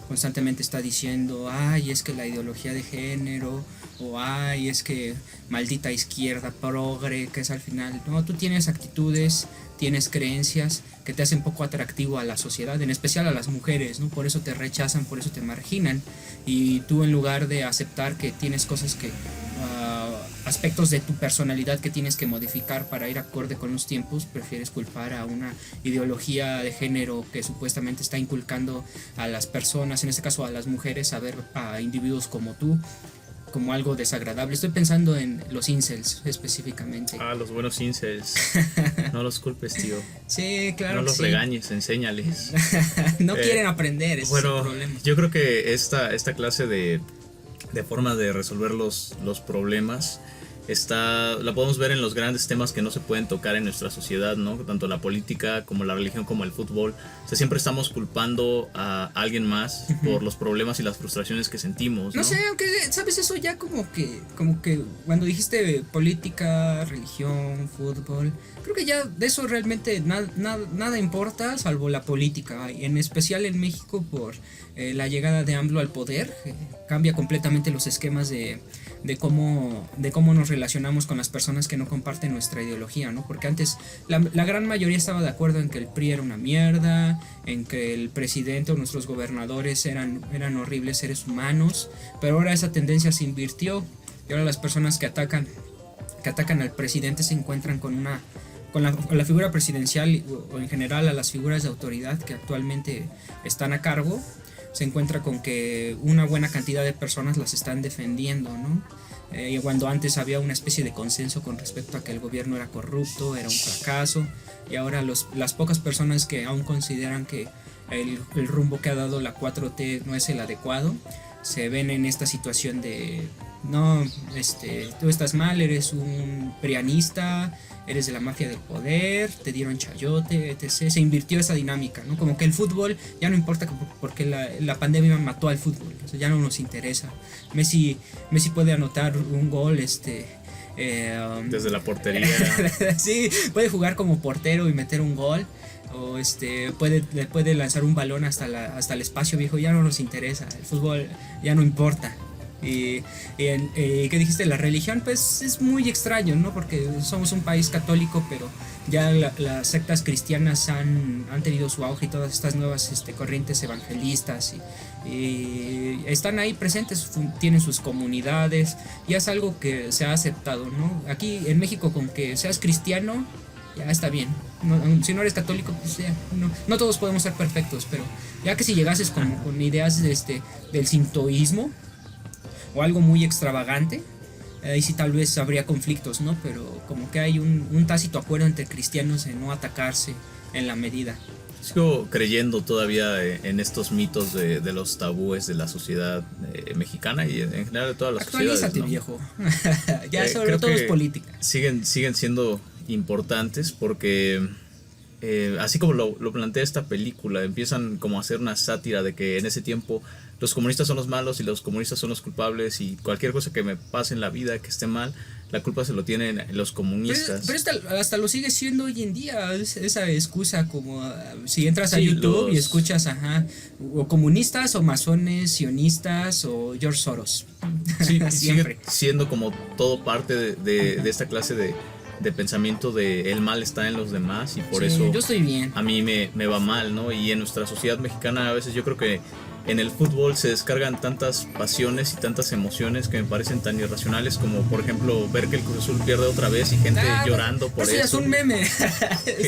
constantemente está diciendo, ay, es que la ideología de género, o ay, es que maldita izquierda progre, que es al final, no, tú tienes actitudes, tienes creencias que te hacen poco atractivo a la sociedad, en especial a las mujeres, ¿no? Por eso te rechazan, por eso te marginan, y tú, en lugar de aceptar que tienes cosas que aspectos de tu personalidad que tienes que modificar para ir acorde con los tiempos, prefieres culpar a una ideología de género que supuestamente está inculcando a las personas, en este caso a las mujeres, a ver a individuos como tú como algo desagradable. Estoy pensando en los incels específicamente. Los buenos incels. No los culpes, tío. Sí, claro. No los regañes, enséñales. No quieren aprender, ese es el problema. Yo creo que esta clase de formas de resolver los problemas la podemos ver en los grandes temas que no se pueden tocar en nuestra sociedad, ¿no? Tanto la política como la religión como el fútbol. O sea, siempre estamos culpando a alguien más por los problemas y las frustraciones que sentimos, ¿no? No sé, aunque, ¿sabes? Eso ya como que cuando dijiste política, religión, fútbol, creo que ya de eso realmente nada importa salvo la política, y en especial en México por la llegada de AMLO al poder. Cambia completamente los esquemas de cómo nos relacionamos con las personas que no comparten nuestra ideología, ¿no? Porque antes la gran mayoría estaba de acuerdo en que el PRI era una mierda, en que el presidente o nuestros gobernadores eran horribles seres humanos, pero ahora esa tendencia se invirtió y ahora las personas que atacan al presidente se encuentran con la figura presidencial o en general a las figuras de autoridad que actualmente están a cargo. Se encuentra con que una buena cantidad de personas las están defendiendo, ¿no? Cuando antes había una especie de consenso con respecto a que el gobierno era corrupto, era un fracaso, y ahora las pocas personas que aún consideran que el rumbo que ha dado la 4T no es el adecuado, se ven en esta situación de no, tú estás mal, eres un prianista, eres de la mafia del poder, te dieron chayote, etc. Se invirtió esa dinámica, ¿no? Como que el fútbol ya no importa porque la pandemia mató al fútbol, o sea, ya no nos interesa. Messi puede anotar un gol, desde la portería. Sí, puede jugar como portero y meter un gol. O puede lanzar un balón hasta el espacio viejo. Ya no nos interesa, el fútbol ya no importa. Y ¿qué dijiste? La religión, pues es muy extraño, ¿no? Porque somos un país católico, pero ya las sectas cristianas han tenido su auge, y todas estas nuevas corrientes evangelistas y están ahí presentes, tienen sus comunidades, y es algo que se ha aceptado, ¿no? Aquí en México, con que seas cristiano ya está bien. Si no eres católico, pues ya, no todos podemos ser perfectos, pero ya que si llegases con ideas del sintoísmo o algo muy extravagante, ahí sí tal vez habría conflictos, ¿no? Pero como que hay un tácito acuerdo entre cristianos de no atacarse en la medida. Sigo creyendo todavía en estos mitos de los tabúes de la sociedad mexicana y en general de todas las sociedades, Actualízate, ¿no? Viejo. Ya sobre todo es política. Siguen siendo importantes porque así como lo plantea esta película, empiezan como a hacer una sátira de que en ese tiempo los comunistas son los malos y los comunistas son los culpables, y cualquier cosa que me pase en la vida que esté mal, la culpa se lo tienen los comunistas. Pero hasta lo sigue siendo hoy en día esa excusa, como si entras a YouTube y escuchas o comunistas o masones, sionistas o George Soros. Sí, sigue siendo como todo parte de esta clase de pensamiento de el mal está en los demás, y por eso yo estoy bien. A mí me va mal, ¿no? Y en nuestra sociedad mexicana a veces yo creo que en el fútbol se descargan tantas pasiones y tantas emociones que me parecen tan irracionales, como por ejemplo ver que el Cruz Azul pierde otra vez y gente llorando por eso. Es un meme.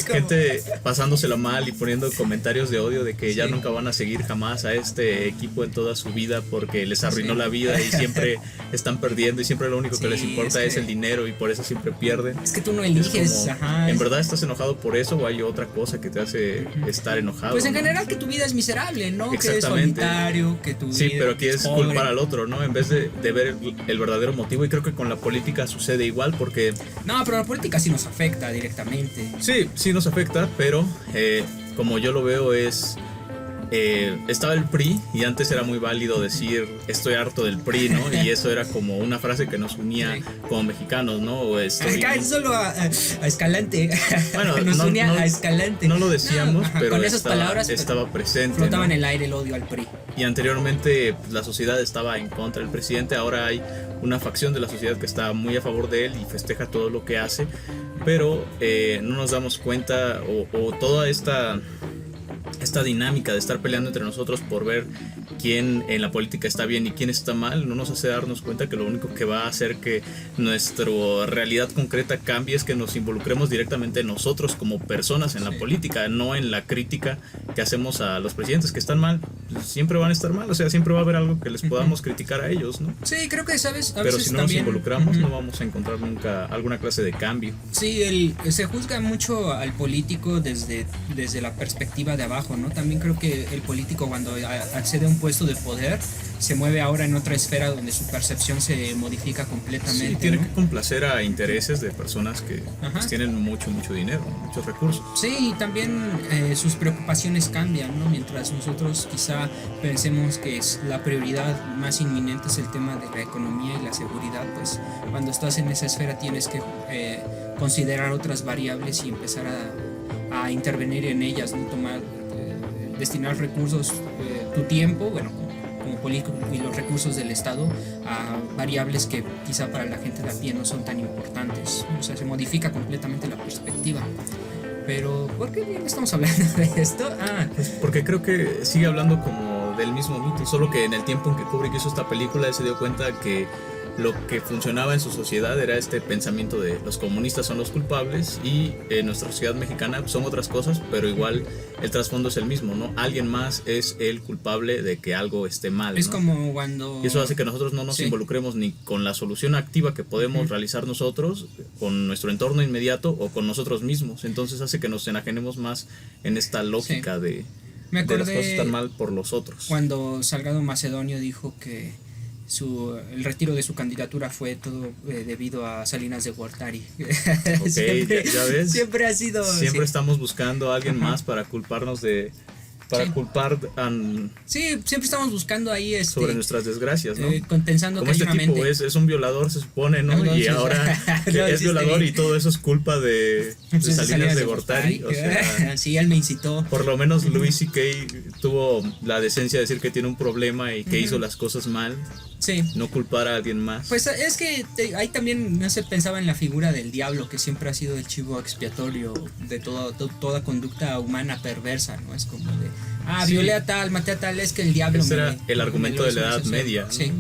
Gente pasándoselo mal y poniendo comentarios de odio de que ya nunca van a seguir jamás a este equipo en toda su vida porque les arruinó la vida y siempre están perdiendo y siempre lo único que les importa es el dinero y por eso siempre pierden. Es que tú no eliges. ¿En verdad estás enojado por eso o hay otra cosa que te hace estar enojado? Pues en general que tu vida es miserable, ¿no? Exactamente. Que tu sí, vida, pero aquí es culpar al otro, ¿no? En vez de ver el verdadero motivo. Y creo que con la política sucede igual porque... No, pero la política sí nos afecta directamente. Sí nos afecta, pero como yo lo veo es... estaba el PRI y antes era muy válido decir estoy harto del PRI, ¿no? Y eso era como una frase que nos unía como mexicanos, ¿no? Solo a Escalante. Bueno, nos unía a Escalante. No lo decíamos, pero con esas palabras estaba presente. Flotaba en el aire el odio al PRI. Y anteriormente pues, la sociedad estaba en contra del presidente, ahora hay una facción de la sociedad que está muy a favor de él y festeja todo lo que hace, pero no nos damos cuenta o toda esta esta dinámica de estar peleando entre nosotros por ver quién en la política está bien y quién está mal, no nos hace darnos cuenta que lo único que va a hacer que nuestra realidad concreta cambie es que nos involucremos directamente nosotros como personas en la política, no en la crítica que hacemos a los presidentes que están mal. Siempre van a estar mal, o sea, siempre va a haber algo que les podamos criticar a ellos, ¿no? Sí, creo que, ¿sabes? Pero si no también nos involucramos, no vamos a encontrar nunca alguna clase de cambio. Sí, se juzga mucho al político desde la perspectiva de abajo, ¿no? También creo que el político, cuando accede a un puesto de poder, se mueve ahora en otra esfera donde su percepción se modifica completamente. Sí, tiene ¿no? que complacer a intereses de personas que pues, tienen mucho dinero, muchos recursos. Sí, y también sus preocupaciones cambian, ¿no? Mientras nosotros quizá pensemos que la prioridad más inminente es el tema de la economía y la seguridad, pues cuando estás en esa esfera tienes que considerar otras variables y empezar a intervenir en ellas, ¿no? Destinar recursos, tu tiempo, bueno, como político, y los recursos del Estado a variables que quizá para la gente de a pie no son tan importantes. O sea, se modifica completamente la perspectiva. Pero, ¿por qué bien estamos hablando de esto? Pues porque creo que sigue hablando como del mismo mito, solo que en el tiempo en que Kubrick hizo esta película él se dio cuenta que lo que funcionaba en su sociedad era este pensamiento de los comunistas son los culpables y en nuestra sociedad mexicana son otras cosas, pero igual el trasfondo es el mismo, ¿no? Alguien más es el culpable de que algo esté mal, es ¿no? como cuando... Y eso hace que nosotros no nos involucremos ni con la solución activa que podemos realizar nosotros, con nuestro entorno inmediato o con nosotros mismos. Entonces hace que nos enajenemos más en esta lógica de las cosas están mal por los otros. Cuando Salgado Macedonio dijo que el retiro de su candidatura fue todo debido a Salinas de Gortari. Ok, siempre, ya ves. Siempre ha sido... Siempre estamos buscando a alguien más para culparnos de... Para culpar sí, siempre estamos buscando ahí sobre nuestras desgracias, ¿no? Pensando como este tipo es un violador, se supone, ¿no? Y ahora es violador y todo eso es culpa de Salinas de Gortari. O sea, sí, él me incitó. Por lo menos Louis C.K. tuvo la decencia de decir que tiene un problema y que hizo las cosas mal. Sí. No culpar a alguien más. Pues es que ahí también no se pensaba en la figura del diablo, que siempre ha sido el chivo expiatorio de toda conducta humana perversa, ¿no? Es como de, violé a tal, maté a tal, es que el diablo... Ese era el argumento de la Edad Media, ¿no? Sí.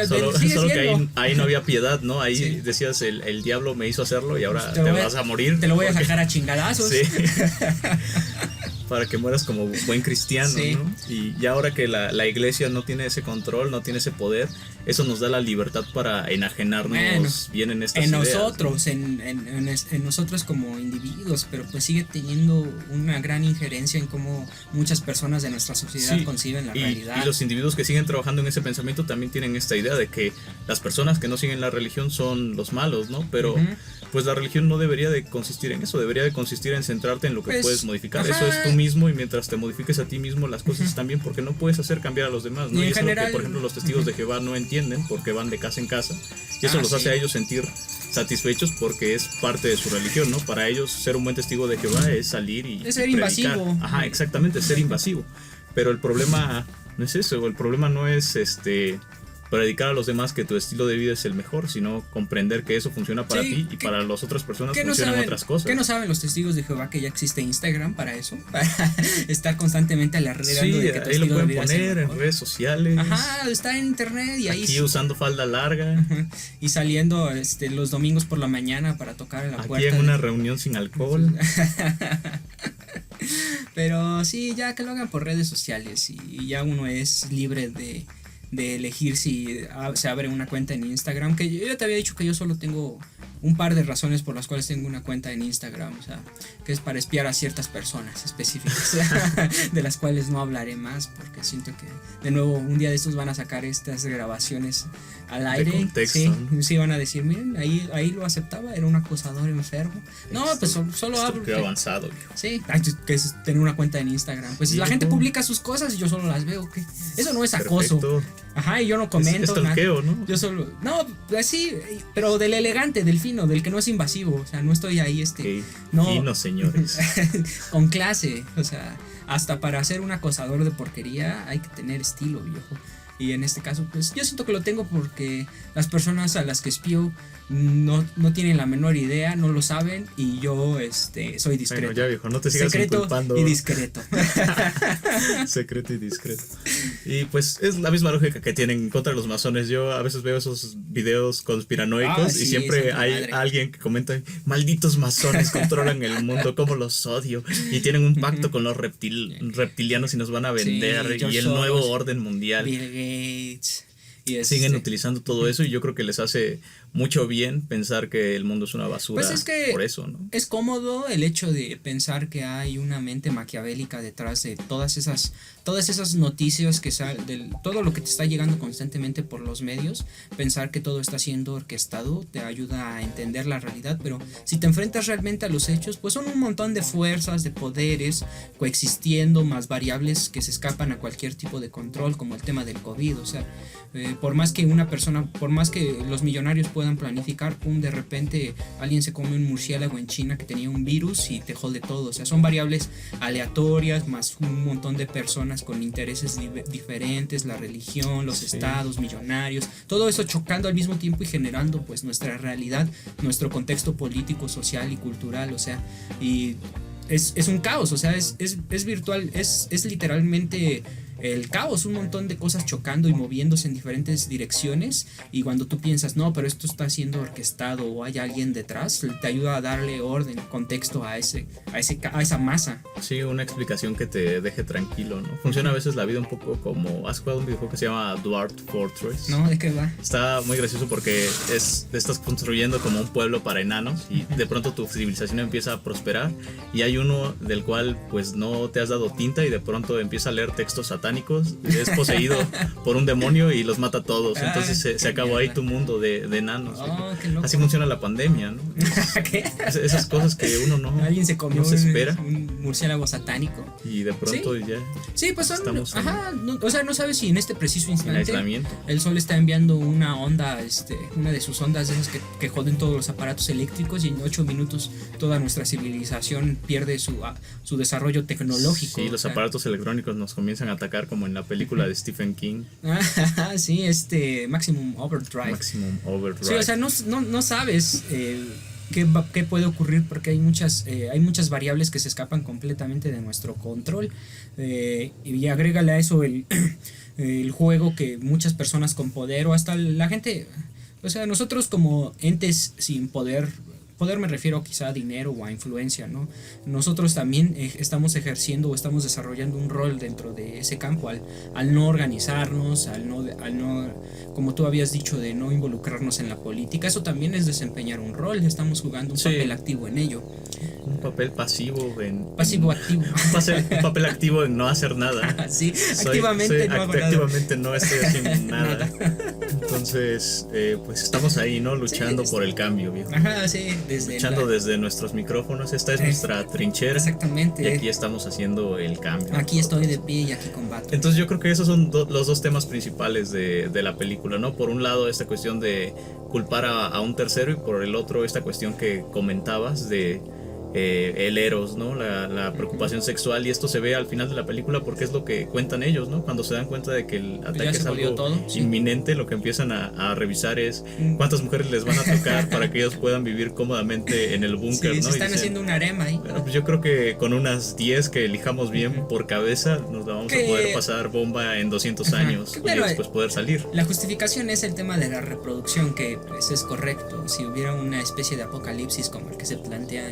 Solo que ahí no había piedad, ¿no? Ahí decías, el diablo me hizo hacerlo y ahora te vas a morir. Te lo voy a sacar a chingadazos. Sí. Para que mueras como buen cristiano, ¿no? Y ahora que la iglesia no tiene ese control, no tiene ese poder, eso nos da la libertad para enajenarnos bien en estas ideas. Nosotros, en nosotros como individuos, pero pues sigue teniendo una gran injerencia en cómo muchas personas de nuestra sociedad conciben la realidad. Y los individuos que siguen trabajando en ese pensamiento también tienen esta idea de que las personas que no siguen la religión son los malos, ¿no? Pero pues la religión no debería de consistir en eso, debería de consistir en centrarte en lo que puedes modificar. Eso es tú mismo, y mientras te modifiques a ti mismo las cosas están bien, porque no puedes hacer cambiar a los demás, ¿no? Y eso es lo que, por ejemplo, los testigos de Jehová no entienden, porque van de casa en casa, y eso los hace a ellos sentir satisfechos porque es parte de su religión, ¿no? Para ellos ser un buen testigo de Jehová es salir y ser predicar. Invasivo. Ajá, exactamente, ser invasivo. Pero el problema no es eso, el problema no es predicar a los demás que tu estilo de vida es el mejor, sino comprender que eso funciona para ti y para las otras personas funcionan otras cosas. ¿Qué no saben los testigos de Jehová que ya existe Instagram para eso? Para estar constantemente alardeando de que tu ahí lo estilo pueden de vida poner en redes sociales. Ajá, está en internet y ahí aquí usando falda larga. Y saliendo los domingos por la mañana para tocar en la puerta. Aquí en una reunión sin alcohol. Pero sí, ya que lo hagan por redes sociales y ya uno es libre de elegir si se abre una cuenta en Instagram, que yo te había dicho que yo solo tengo un par de razones por las cuales tengo una cuenta en Instagram, o sea, que es para espiar a ciertas personas específicas de las cuales no hablaré más porque siento que de nuevo un día de estos van a sacar estas grabaciones al aire, de contexto, sí van a decir, miren, ahí lo aceptaba, era un acosador enfermo. No, pues solo hablo. Qué avanzado, viejo. Sí, que es tener una cuenta en Instagram. Pues la gente publica sus cosas y yo solo las veo, ¿qué? Eso no es acoso. Perfecto. Ajá, y yo no comento. Es stalkeo, ¿no? Yo solo. No, así, pero del elegante, del fino, del que no es invasivo. O sea, no estoy ahí, no. Fino, señores. Con clase. O sea, hasta para ser un acosador de porquería hay que tener estilo, viejo. Y en este caso, pues yo siento que lo tengo porque las personas a las que espío no tienen la menor idea, no lo saben, y yo soy discreto. Bueno, ya viejo, no te sigas secreto inculpando. Y discreto. Secreto y discreto. Y pues es la misma lógica que tienen en contra de los masones. Yo a veces veo esos videos conspiranoicos sí, y siempre hay madre. alguien que comenta: malditos masones controlan el mundo, cómo los odio, y tienen un pacto con los reptilianos y nos van a vender, Sí, y el Soros, nuevo orden mundial. Bill Gates. Y siguen utilizando todo eso, y yo creo que les hace mucho bien pensar que el mundo es una basura. Pues es que por eso, ¿no? es cómodo el hecho de pensar que hay una mente maquiavélica detrás de todas esas noticias que salen, todo lo que te está llegando constantemente por los medios. Pensar que todo está siendo orquestado te ayuda a entender la realidad, pero si te enfrentas realmente a los hechos, pues son un montón de fuerzas, de poderes coexistiendo, más variables que se escapan a cualquier tipo de control, como el tema del COVID. O sea, por más que los millonarios puedan planificar, de repente alguien se come un murciélago en China que tenía un virus y te jode todo. O sea, son variables aleatorias, más un montón de personas con intereses diferentes, la religión, los estados, millonarios, todo eso chocando al mismo tiempo y generando pues nuestra realidad, nuestro contexto político, social y cultural. O sea, y es un caos. O sea, es virtual, es literalmente el caos, un montón de cosas chocando y moviéndose en diferentes direcciones, y cuando tú piensas, no, pero esto está siendo orquestado o hay alguien detrás, te ayuda a darle orden, contexto a esa masa. Sí, una explicación que te deje tranquilo, ¿no? Funciona a veces la vida un poco como... ¿Has jugado un videojuego que se llama Dwarf Fortress? No, ¿de qué va? Está muy gracioso porque estás construyendo como un pueblo para enanos, y de pronto tu civilización empieza a prosperar, y hay uno del cual pues no te has dado tinta, y de pronto empieza a leer textos satánicos, es poseído por un demonio y los mata a todos. Entonces se acabó ahí tu mundo de enanos. Qué loco. Así funciona la pandemia, ¿no? ¿Qué? Esas cosas que uno no, alguien se comió no se espera, un murciélago satánico y de pronto ya sí, pues estamos o sea, no sabes si en este preciso en instante aislamiento. el sol está enviando una onda, una de sus ondas de esas que joden todos los aparatos eléctricos, y en 8 minutos toda nuestra civilización pierde su desarrollo tecnológico. Sí, los aparatos electrónicos nos comienzan a atacar, como en la película de Stephen King. Sí, Maximum Overdrive. Sí, o sea, no sabes qué puede ocurrir, porque hay muchas variables que se escapan completamente de nuestro control, y agrégale a eso el juego que muchas personas con poder, o hasta la gente, o sea, nosotros como entes sin poder me refiero quizá a dinero o a influencia, ¿no? Nosotros también estamos ejerciendo o estamos desarrollando un rol dentro de ese campo al no organizarnos, al no, como tú habías dicho, de no involucrarnos en la política. Eso también es desempeñar un rol, estamos jugando un papel activo en ello. Un papel pasivo Pasivo-activo. Un papel activo en no hacer nada. Sí, activamente no hago nada. Activamente no estoy haciendo nada. Entonces, pues estamos ahí, ¿no? Luchando por el cambio, viejo. Ajá, sí. Luchando desde nuestros micrófonos. Esta es nuestra trinchera. Exactamente. Y aquí estamos haciendo el cambio. Aquí estoy de pie y aquí combato. Entonces yo creo que esos son los dos temas principales de la película, ¿no? Por un lado, esta cuestión de culpar a un tercero, y por el otro, esta cuestión que comentabas de el eros, ¿no? La preocupación sexual, y esto se ve al final de la película porque es lo que cuentan ellos, ¿no? Cuando se dan cuenta de que el ataque es algo inminente, lo que empiezan a revisar es cuántas mujeres les van a tocar para que ellos puedan vivir cómodamente en el búnker, sí, ¿no? Se están haciendo un harem ahí. Bueno, pues yo creo que con unas 10 que elijamos bien por cabeza, nos la vamos a poder pasar bomba en 200 años, y después poder salir. La justificación es el tema de la reproducción, que pues es correcto. Si hubiera una especie de apocalipsis como el que se plantea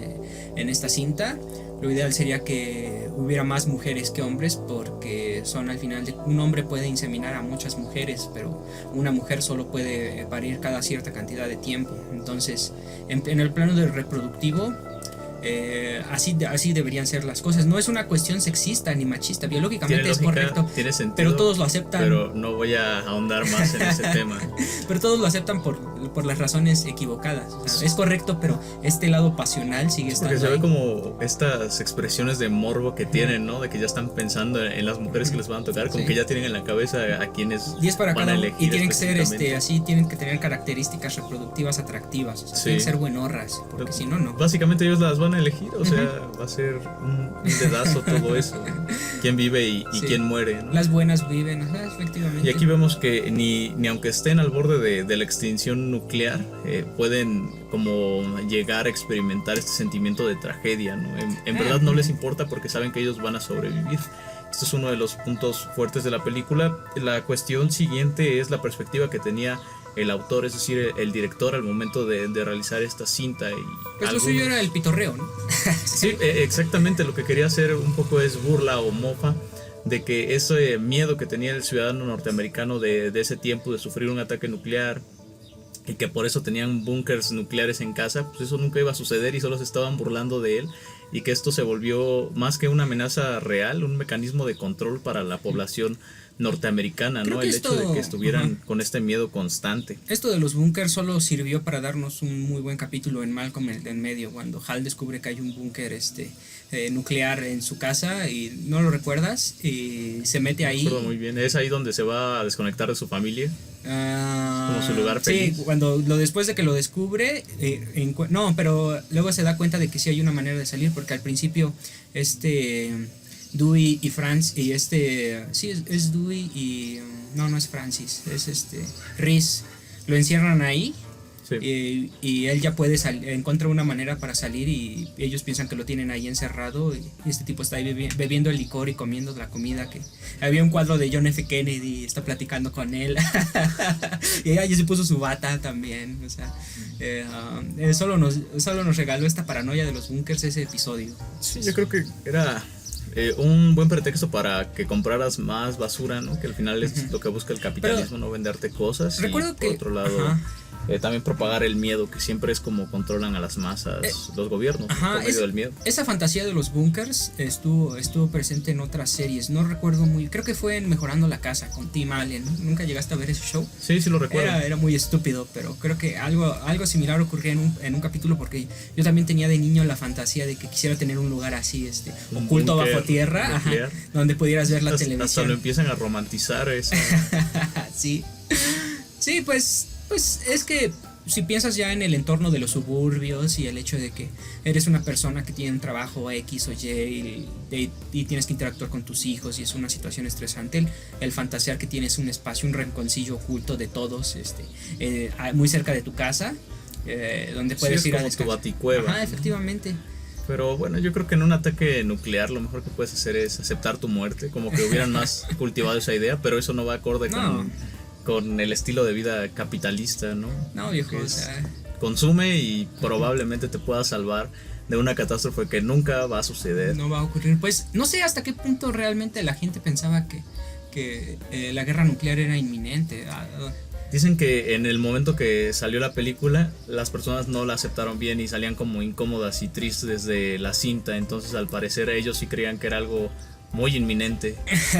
en esta cinta, lo ideal sería que hubiera más mujeres que hombres, porque son al final un hombre puede inseminar a muchas mujeres, pero una mujer solo puede parir cada cierta cantidad de tiempo. Entonces, en el plano del reproductivo, así deberían ser las cosas. No es una cuestión sexista ni machista, biológicamente es correcto, tiene sentido, pero todos lo aceptan. Pero no voy a ahondar más en ese tema. Pero todos lo aceptan por las razones equivocadas. O sea, es correcto, pero este lado pasional sigue estando. Porque se ve como estas expresiones de morbo que tienen, ¿no? De que ya están pensando en las mujeres que les van a tocar, como que ya tienen en la cabeza a quienes 10 para van cada a uno, elegir. y tienen que ser así, tienen que tener características reproductivas atractivas. O sea, tienen que ser buenorras, porque si no. Básicamente ellos las van van a elegir, o sea, va a ser un dedazo todo eso, ¿no? Quién vive y quién muere, ¿no? Las buenas viven, efectivamente. Y aquí vemos que ni aunque estén al borde de la extinción nuclear, pueden como llegar a experimentar este sentimiento de tragedia, ¿no? En verdad no les importa porque saben que ellos van a sobrevivir. Esto es uno de los puntos fuertes de la película. La cuestión siguiente es la perspectiva que tenía el autor, es decir, el director al momento de realizar esta cinta. Pues lo suyo era el pitorreo, ¿no? Sí, exactamente, lo que quería hacer un poco es burla o mofa de que ese miedo que tenía el ciudadano norteamericano de ese tiempo de sufrir un ataque nuclear y que por eso tenían búnkers nucleares en casa, pues eso nunca iba a suceder y solo se estaban burlando de él, y que esto se volvió más que una amenaza real, un mecanismo de control para la población norteamericana, ¿no? El hecho de que estuvieran con este miedo constante. Esto de los búnkers solo sirvió para darnos un muy buen capítulo en Malcolm en medio, cuando Hal descubre que hay un búnker nuclear en su casa y no lo recuerdas y se mete ahí. Muy bien, es ahí donde se va a desconectar de su familia. Como su lugar feliz. Sí, cuando después de que lo descubre, no, pero luego se da cuenta de que sí hay una manera de salir, porque al principio Dewey y Franz y sí es Dewey y no es Francis, es Reese, lo encierran ahí. Sí. Y él ya puede encuentra una manera para salir y ellos piensan que lo tienen ahí encerrado y este tipo está ahí bebiendo el licor y comiendo la comida, que había un cuadro de John F. Kennedy y está platicando con él y ella se puso su bata también, o sea, solo nos regaló esta paranoia de los bunkers ese episodio. Sí, yo creo que era un buen pretexto para que compraras más basura, ¿no? Que al final es lo que busca el capitalismo, pero no venderte cosas. Recuerdo y por otro lado, también propagar el miedo, que siempre es como controlan a las masas los gobiernos, por medio del miedo. Esa fantasía de los bunkers estuvo presente en otras series, no recuerdo muy, creo que fue en Mejorando la Casa con Tim Allen. ¿Nunca llegaste a ver ese show? Sí, lo recuerdo. Era muy estúpido, pero creo que algo similar ocurría en un capítulo, porque yo también tenía de niño la fantasía de que quisiera tener un lugar así, oculto bajo tierra, donde pudieras ver la televisión. Hasta lo empiezan a romantizar eso. Sí, pues es que si piensas ya en el entorno de los suburbios y el hecho de que eres una persona que tiene un trabajo X o Y y tienes que interactuar con tus hijos y es una situación estresante, el fantasear que tienes un espacio, un rinconcillo oculto de todos, muy cerca de tu casa, donde puedes ir a descansar. Tu baticueva. Efectivamente. Pero bueno, yo creo que en un ataque nuclear lo mejor que puedes hacer es aceptar tu muerte, como que hubieran más cultivado esa idea, pero eso no va acorde con el estilo de vida capitalista, ¿no? No, viejo, o sea, consume y probablemente te pueda salvar de una catástrofe que nunca va a suceder. No va a ocurrir. Pues no sé hasta qué punto realmente la gente pensaba que la guerra nuclear era inminente. Dicen que en el momento que salió la película, las personas no la aceptaron bien y salían como incómodas y tristes de la cinta. Entonces, al parecer, ellos sí creían que era algo muy inminente.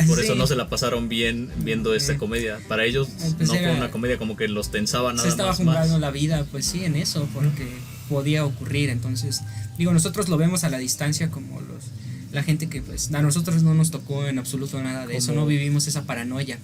Por eso no se la pasaron bien viendo esta comedia. Para ellos no fue una comedia, como que los tensaba nada más. Se estaba jugando la vida, pues sí, en eso, porque podía ocurrir. Entonces, nosotros lo vemos a la distancia como la gente que pues a nosotros no nos tocó en absoluto nada de eso, no vivimos esa paranoia.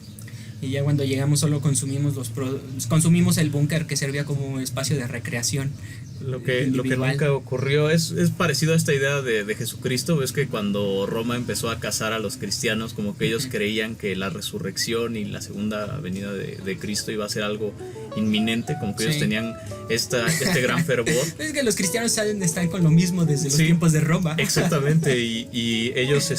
Y ya cuando llegamos solo consumimos el búnker que servía como espacio de recreación. Lo que nunca ocurrió es parecido a esta idea de Jesucristo. Ves que cuando Roma empezó a cazar a los cristianos, como que ellos creían que la resurrección y la segunda venida de Cristo iba a ser algo inminente, como que ellos tenían este gran fervor. Es que los cristianos están con lo mismo desde los tiempos de Roma. Exactamente, y ellos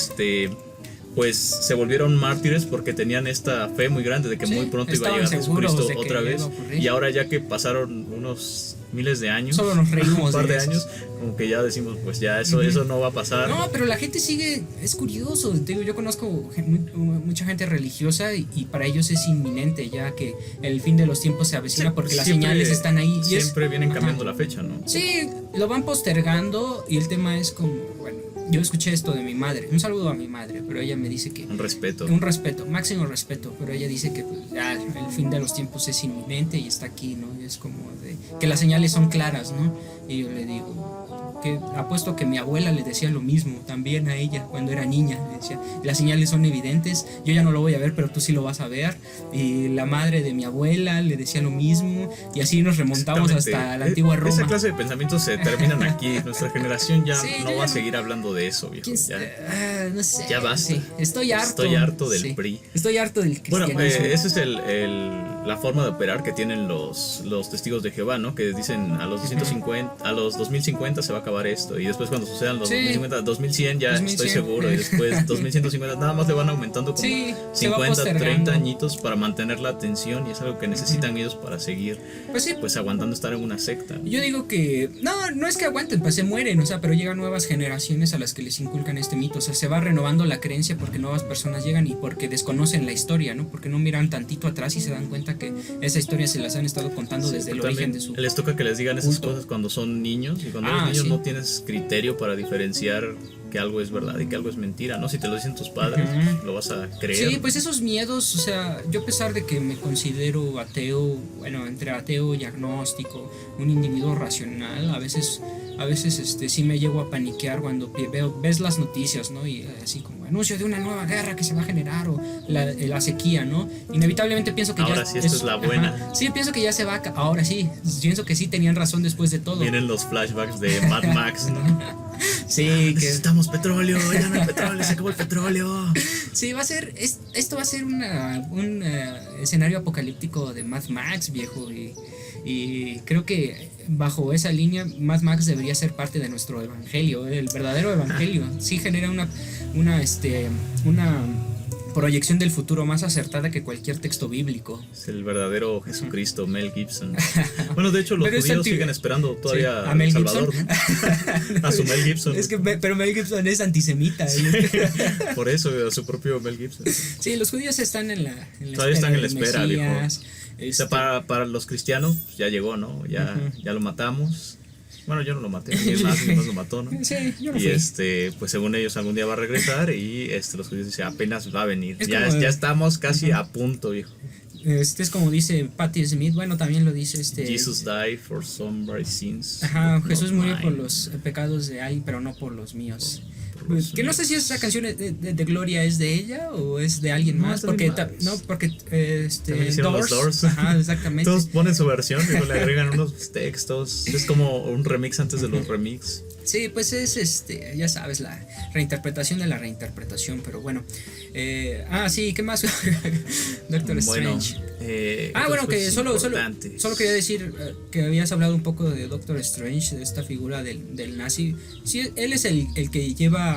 pues se volvieron mártires porque tenían esta fe muy grande de que muy pronto iba a llegar Jesucristo otra vez. Y ahora, ya que pasaron unos miles de años, solo nos reímos un par de años, como que ya decimos, pues ya eso no va a pasar. No, pero la gente sigue, es curioso. Yo conozco mucha gente religiosa y para ellos es inminente ya que el fin de los tiempos se avecina, porque las señales están ahí. Siempre vienen cambiando la fecha, ¿no? Sí, lo van postergando y el tema es como, bueno, yo escuché esto de mi madre, un saludo a mi madre, pero ella me dice que... Un respeto, máximo respeto, pero ella dice que pues, ya el fin de los tiempos es inminente y está aquí, ¿no? Y es como de que las señales son claras, ¿no? Y yo le digo, que apuesto que mi abuela le decía lo mismo también a ella cuando era niña, le decía, las señales son evidentes, yo ya no lo voy a ver, pero tú sí lo vas a ver. Y la madre de mi abuela le decía lo mismo, y así nos remontamos hasta la antigua Roma. Esa clase de pensamientos se terminan aquí. Nuestra generación ya no va a seguir hablando de eso, viejo. No sé, ya basta. Sí, estoy harto del PRI. Estoy harto del cristianismo. Bueno, esa es la forma de operar que tienen los testigos de Jehová, ¿no? Que dicen a los 2050 se va a acabar esto, y después cuando sucedan los 2050, 2100 ya 2100, estoy seguro, y después 2150 nada más le van aumentando como 50, 30 añitos para mantener la atención, y es algo que necesitan ellos para seguir pues aguantando estar en una secta. Yo digo que no es que aguanten, pues se mueren, o sea, pero llegan nuevas generaciones a las que les inculcan este mito, o sea, se va renovando la creencia porque nuevas personas llegan y porque desconocen la historia, ¿no? Porque no miran tantito atrás y se dan cuenta que esa historia se las han estado contando desde el origen de su les toca que les digan esas cosas cuando son niños, y cuando eres niño no tienes criterio para diferenciar que algo es verdad y que algo es mentira, ¿no? Si te lo dicen tus padres, lo vas a creer. Sí, pues esos miedos, o sea, yo a pesar de que me considero ateo, bueno, entre ateo y agnóstico, un individuo racional, a veces sí me llego a paniquear cuando ves las noticias, ¿no? Y así como anuncio de una nueva guerra que se va a generar, o la sequía, ¿no? Inevitablemente pienso que ahora sí, esta es la buena. Sí, pienso que ya se va ahora sí, pienso que sí tenían razón después de todo. Vienen los flashbacks de Mad Max, ¿no? Sí, necesitamos petróleo, ya no hay petróleo, se acabó el petróleo. Sí, esto va a ser un escenario apocalíptico de Mad Max, viejo, y creo que bajo esa línea Mad Max debería ser parte de nuestro evangelio, el verdadero evangelio. Sí genera una proyección del futuro más acertada que cualquier texto bíblico. Es el verdadero Jesucristo, Mel Gibson. Bueno, de hecho los judíos siguen esperando todavía a Mel Salvador, Gibson, ¿no? A su Mel Gibson. Es que pero Mel Gibson es antisemita. Por eso, a su propio Mel Gibson. Sí, los judíos están en la todavía están en la espera, viejo. O sea, para los cristianos ya llegó, ¿no? Ya lo matamos. Bueno, yo no lo maté, alguien más lo mató, ¿no? Sí, yo no y fui. pues según ellos algún día va a regresar, y los judíos dicen apenas va a venir. Ya estamos casi a punto, viejo. Es como dice Patti Smith, bueno, también lo dice Jesus died for somebody's sins. Ajá, Jesús murió por los pecados de alguien, pero no por los míos. Que no sé si esa canción de Gloria es de ella o es de alguien más, porque Doors. Ajá, exactamente. Todos ponen su versión y le agregan unos textos. Es como un remix antes de los remix. Sí, pues es ya sabes, la reinterpretación de la reinterpretación, pero bueno. Sí, ¿qué más? Doctor Strange. Bueno, que solo quería decir que habías hablado un poco de Doctor Strange, de esta figura del nazi. Sí, él es el que lleva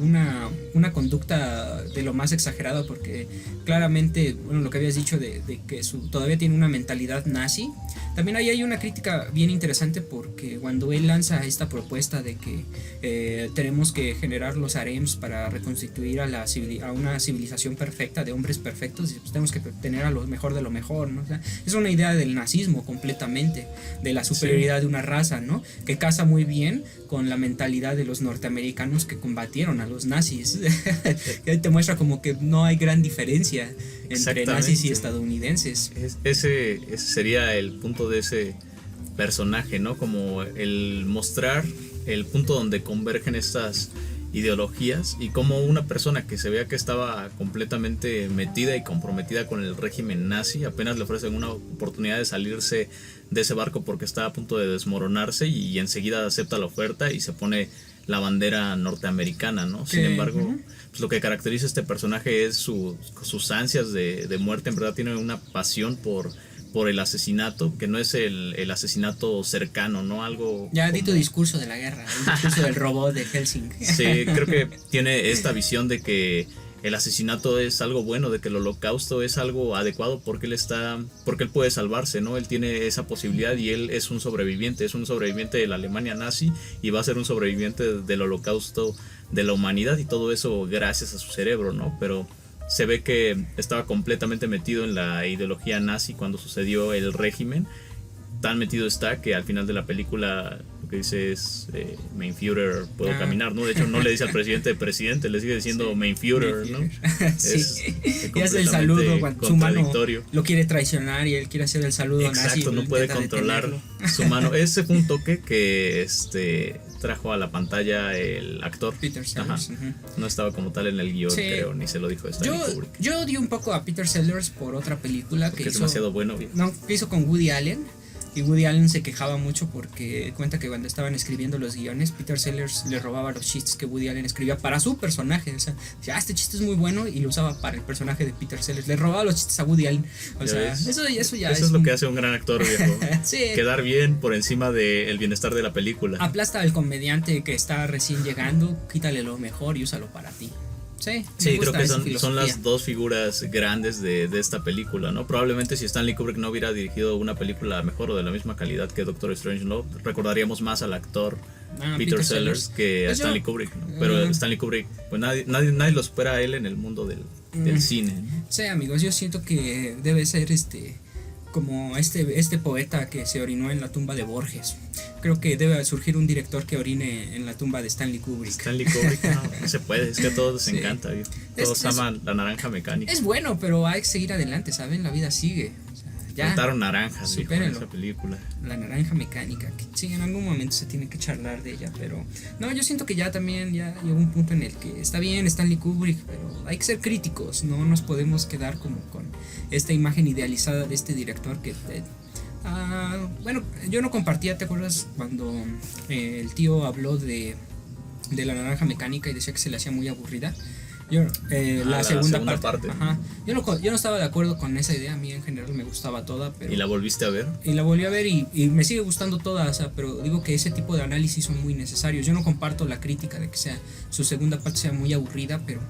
una conducta de lo más exagerada, porque claramente, bueno, lo que habías dicho de que todavía tiene una mentalidad nazi. También ahí hay una crítica bien interesante, porque cuando él lanza esta propuesta de que tenemos que generar los harems para reconstituir a una civilización perfecta de hombres perfectos, pues tenemos que tener a lo mejor de lo mejor, ¿no? O sea, es una idea del nazismo completamente, de la superioridad de una raza, ¿no? Que casa muy bien con la mentalidad de los norteamericanos que combatieron a los nazis. Que te muestra como que no hay gran diferencia entre nazis y estadounidenses. Ese sería el punto de ese personaje, ¿no? Como el mostrar el punto donde convergen estas ideologías, y como una persona que se vea que estaba completamente metida y comprometida con el régimen nazi, apenas le ofrecen una oportunidad de salirse de ese barco porque está a punto de desmoronarse, y enseguida acepta la oferta y se pone la bandera norteamericana, ¿no? Sin embargo, pues lo que caracteriza a este personaje es sus ansias de muerte. En verdad tiene una pasión por el asesinato, que no es el asesinato cercano, ¿no? Algo ya di tu discurso de la guerra, el discurso del robot de Helsing. Sí, creo que tiene esta visión de que el asesinato es algo bueno, de que el holocausto es algo adecuado porque él puede salvarse, ¿no? Él tiene esa posibilidad, y él es un sobreviviente de la Alemania nazi, y va a ser un sobreviviente del holocausto de la humanidad, y todo eso gracias a su cerebro, ¿no? Pero se ve que estaba completamente metido en la ideología nazi cuando sucedió el régimen, tan metido está que al final de la película lo que dice es Mein Führer, puedo caminar, ¿no? De hecho no le dice al presidente, le sigue diciendo Mein Führer, ¿no? Sí. Y hace el saludo cuando su mano lo quiere traicionar y él quiere hacer el saludo nazi. Exacto, no puede controlar su mano. Ese fue un toque que trajo a la pantalla el actor. Peter Sellers. No estaba como tal en el guión, creo, ni se lo dijo Stanley Kubrick. Yo odio un poco a Peter Sellers por otra película que es demasiado bueno. Que hizo con Woody Allen. Y Woody Allen se quejaba mucho porque cuenta que cuando estaban escribiendo los guiones, Peter Sellers le robaba los chistes que Woody Allen escribía para su personaje. O sea, decía, este chiste es muy bueno, y lo usaba para el personaje de Peter Sellers. Le robaba los chistes a Woody Allen. O sea, eso ya es lo que hace un gran actor, viejo. Sí. Quedar bien por encima del bienestar de la película. Aplasta al comediante que está recién llegando, quítale lo mejor y úsalo para ti. Sí, creo que son las dos figuras grandes de esta película, ¿no? Probablemente si Stanley Kubrick no hubiera dirigido una película mejor o de la misma calidad que Doctor Strangelove, recordaríamos más al actor Peter Sellers que a Stanley Kubrick, ¿no? Pero Stanley Kubrick, pues nadie lo supera a él en el mundo del cine, ¿no? Sí, amigos, yo siento que debe ser como este poeta que se orinó en la tumba de Borges. Creo que debe surgir un director que orine en la tumba de Stanley Kubrick. Stanley Kubrick no se puede, es que a todos les encanta, ¿vio? Todos aman La Naranja Mecánica. Es bueno, pero hay que seguir adelante, ¿saben? La vida sigue. O sea, ya faltaron naranjas, viejo, en esa película. La Naranja Mecánica, que sí, en algún momento se tiene que charlar de ella, pero no, yo siento que ya llegó un punto en el que está bien Stanley Kubrick, pero hay que ser críticos, no nos podemos quedar como con esta imagen idealizada de este director que bueno, yo no compartía, ¿te acuerdas cuando el tío habló de La Naranja Mecánica y decía que se le hacía muy aburrida? La segunda parte. Ajá. Yo no estaba de acuerdo con esa idea. A mí en general me gustaba toda, pero... ¿Y la volviste a ver? Y la volví a ver y me sigue gustando toda, o sea, pero digo que ese tipo de análisis son muy necesarios. Yo no comparto la crítica de que su segunda parte sea muy aburrida, pero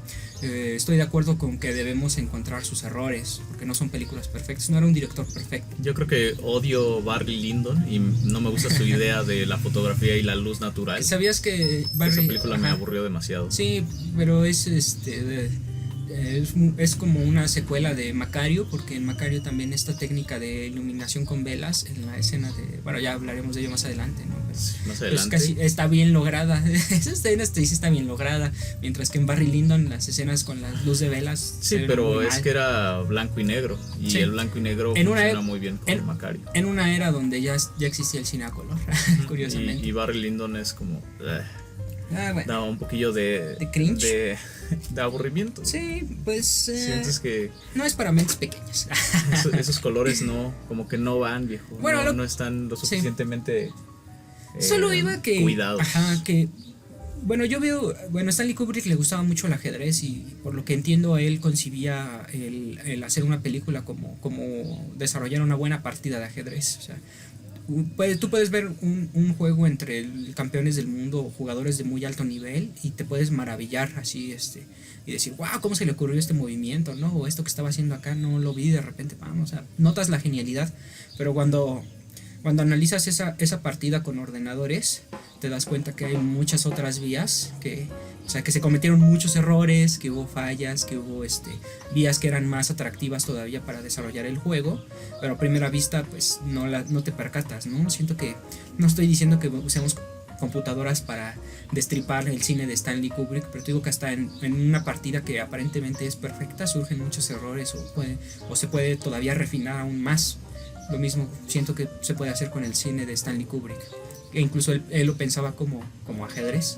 estoy de acuerdo con que debemos encontrar sus errores, porque no son películas perfectas, no era un director perfecto. Yo creo que odio Barry Lyndon y no me gusta su idea de la fotografía y la luz natural. ¿Sabías que esa película me aburrió demasiado? Sí, pero es como una secuela de Macario, porque en Macario también esta técnica de iluminación con velas en la escena bueno, ya hablaremos de ello más adelante, ¿no? Pero, más adelante. Casi está bien lograda. Esa escena está bien lograda, mientras que en Barry Lyndon las escenas con la luz de velas. Sí, pero es que era blanco y negro, y el blanco y negro funciona muy bien con Macario. En una era donde ya existía el cine a color, curiosamente. Y Barry Lyndon es como... bueno. Da un poquillo de cringe, de aburrimiento. Sí, pues sientes que no es para mentes pequeñas. esos colores como que no van, viejo. Bueno, no están lo suficientemente solo iba que cuidados. Ajá, que bueno, a Stanley Kubrick le gustaba mucho el ajedrez, y por lo que entiendo él concibía el hacer una película como desarrollar una buena partida de ajedrez. O sea, tú puedes ver un juego entre campeones del mundo o jugadores de muy alto nivel y te puedes maravillar así y decir, wow, ¿cómo se le ocurrió este movimiento? ¿No? O esto que estaba haciendo acá no lo vi de repente, vamos, o sea, notas la genialidad, pero cuando analizas esa partida con ordenadores, te das cuenta que hay muchas otras vías, que se cometieron muchos errores, que hubo fallas, que hubo vías que eran más atractivas todavía para desarrollar el juego, pero a primera vista pues no te percatas, ¿no? Siento que no estoy diciendo que usemos computadoras para destripar el cine de Stanley Kubrick, pero te digo que hasta en una partida que aparentemente es perfecta surgen muchos errores, o se puede todavía refinar aún más. Lo mismo siento que se puede hacer con el cine de Stanley Kubrick, e incluso él lo pensaba como ajedrez.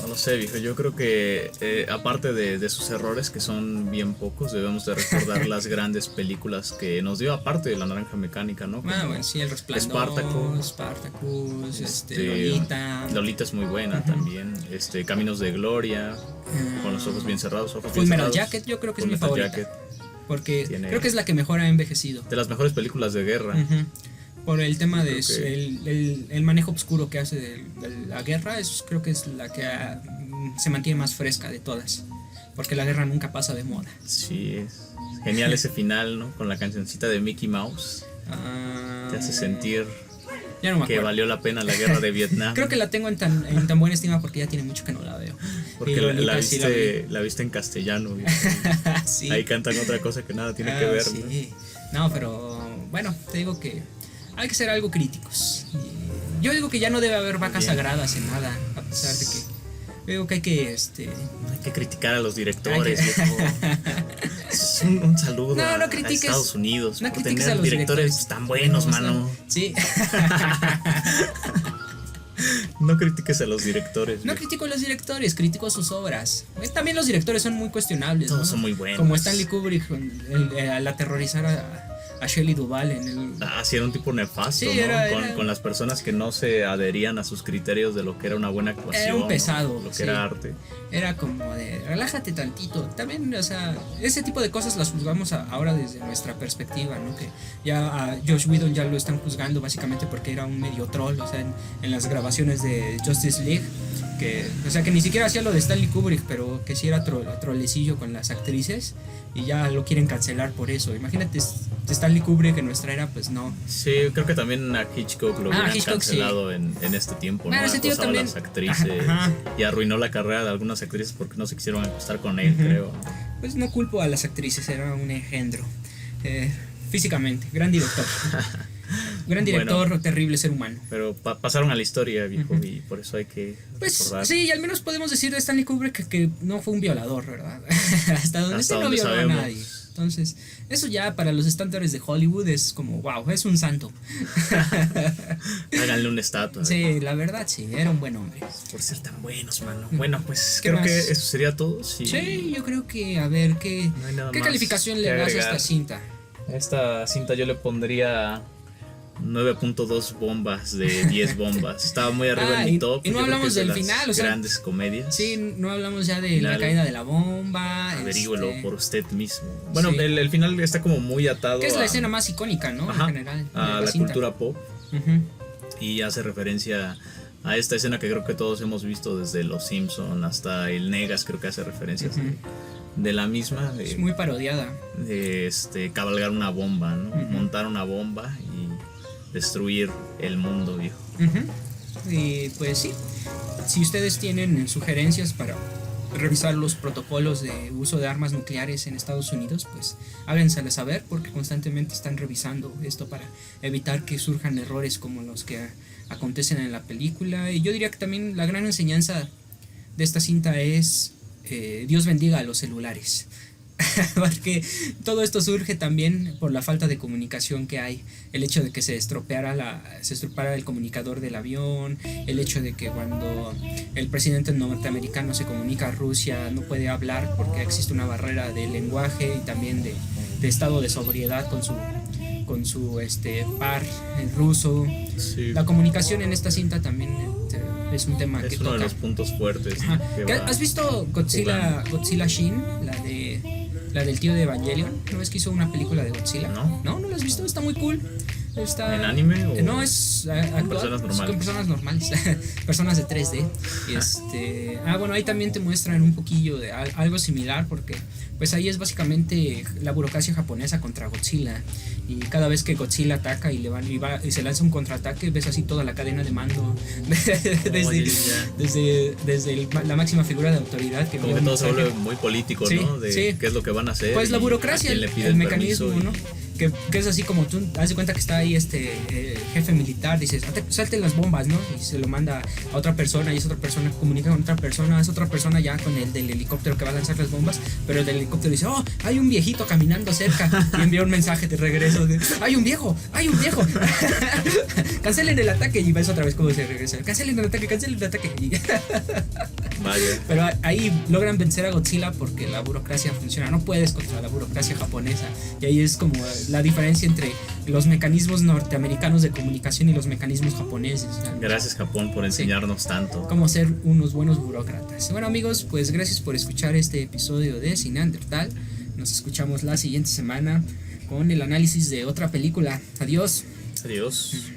No lo sé, viejo. Yo creo que aparte de sus errores, que son bien pocos, debemos de recordar las grandes películas que nos dio, aparte de La Naranja Mecánica, ¿no? Bueno, sí, El Resplandor, Spartacus, Lolita. Lolita es muy buena también. Caminos de Gloria, con los ojos bien cerrados. Fullmetal Jacket, yo creo que es mi favorita. Porque creo que es la que mejor ha envejecido. De las mejores películas de guerra. Por el tema de el manejo oscuro que hace de la guerra, creo que es la que se mantiene más fresca de todas, porque la guerra nunca pasa de moda. Sí, es genial ese final, ¿no? Con la cancioncita de Mickey Mouse. Te hace sentir que valió la pena la guerra de Vietnam. Creo que la tengo en tan buena estima porque ya tiene mucho que no la veo. Porque la viste en castellano. Sí. Ahí cantan otra cosa que nada tiene que ver. Sí. No, pero bueno, te digo que hay que ser algo críticos. Yo digo que ya no debe haber vacas sagradas en nada, a pesar de que digo que hay que hay que criticar a los directores, viejo. Es un saludo a Estados Unidos no por tener directores tan buenos, mano. Sí. No critiques a los directores. No critico a los directores, critico sus obras. También los directores son muy cuestionables. Todos ¿no? son muy buenos. Como Stanley Kubrick al aterrorizar a Shelley Duvall en el... Sí, era un tipo nefasto, sí, ¿no? Con las personas que no se adherían a sus criterios de lo que era una buena actuación. Era un pesado. Lo que era arte. Era como de, relájate tantito. También, o sea, ese tipo de cosas las juzgamos ahora desde nuestra perspectiva, ¿no? Que ya a Joss Whedon ya lo están juzgando básicamente porque era un medio troll, o sea, en las grabaciones de Justice League. O sea, que ni siquiera hacía lo de Stanley Kubrick, pero que sí era trolecillo con las actrices y ya lo quieren cancelar por eso. Imagínate, Stanley Kubrick en nuestra era, pues no. Sí, creo que también a Hitchcock lo hubieran cancelado sí. en este tiempo, ¿no? Ese también... a las actrices y arruinó la carrera de algunas actrices porque no se quisieron acostar con él, creo. Pues no culpo a las actrices, era un engendro. Físicamente, gran director. Gran director, bueno, terrible ser humano. Pero pasaron a la historia, viejo, y por eso hay que recordar. Sí, al menos podemos decir de Stanley Kubrick que no fue un violador, ¿verdad? Hasta donde no violó a nadie. Entonces, eso ya para los estándares de Hollywood es como, wow, es un santo. Háganle una estatua. Sí, la verdad sí, era un buen hombre. Por ser tan buenos, mano. Bueno, pues creo que eso sería todo. Sí, yo creo que, a ver, ¿qué calificación le das a esta cinta? A esta cinta yo le pondría 9.2 bombas de 10 bombas. Estaba muy arriba en mi top. Y no hablamos del final, o sea, grandes comedias. Sí, no hablamos ya de la caída de la bomba. Averígüelo por usted mismo. Bueno, sí. el final está como muy atado. Que es la escena más icónica, ¿no? Ajá, en general. A la cultura pop. Y hace referencia a esta escena que creo que todos hemos visto desde Los Simpson hasta el Negas, creo que hace referencias de la misma. Es muy parodiada. De cabalgar una bomba, ¿no? Montar una bomba y destruir el mundo, viejo. Y pues sí, si ustedes tienen sugerencias para revisar los protocolos de uso de armas nucleares en Estados Unidos, pues háganselas saber porque constantemente están revisando esto para evitar que surjan errores como los que acontecen en la película. Y yo diría que también la gran enseñanza de esta cinta es Dios bendiga a los celulares. Porque todo esto surge también por la falta de comunicación que hay, el hecho de que se estropeara el comunicador del avión, el hecho de que cuando el presidente norteamericano se comunica a Rusia no puede hablar porque existe una barrera de lenguaje y también de estado de sobriedad con su par en ruso. Sí. La comunicación en esta cinta también es un tema que uno toca. De los puntos fuertes. ¿Has visto Godzilla Shin? La del tío de Evangelion. ¿No ves que hizo una película de Godzilla? No. ¿No la has visto? Está muy cool. ¿En anime? O no, es actual, personas normales. Con personas normales. Personas de 3D. Y bueno, ahí también te muestran un poquillo de algo similar porque pues ahí es básicamente la burocracia japonesa contra Godzilla. Y cada vez que Godzilla ataca y se lanza un contraataque, ves así toda la cadena de mando desde la máxima figura de autoridad que como que todo se vuelve muy político, sí, ¿no? Sí. ¿Qué es lo que van a hacer? Pues la burocracia, el mecanismo, ¿no? Que es así como tú haz de cuenta que está ahí jefe militar, dices, salten las bombas, ¿no? Y se lo manda a otra persona y esa otra persona comunica con otra persona, es otra persona ya con el del helicóptero que va a lanzar las bombas, pero el del helicóptero dice, oh, hay un viejito caminando cerca y envía un mensaje de regreso de, hay un viejo, cancelen el ataque y ves otra vez cómo se regresa, cancelen el ataque y vaya. Pero ahí logran vencer a Godzilla porque la burocracia funciona, no puedes contra la burocracia japonesa y ahí es como la diferencia entre los mecanismos norteamericanos de comunicación y los mecanismos japoneses. Gracias Japón por enseñarnos tanto cómo ser unos buenos burócratas. Bueno amigos, pues gracias por escuchar este episodio de Cineandertal. Nos escuchamos la siguiente semana con el análisis de otra película. Adiós. Adiós.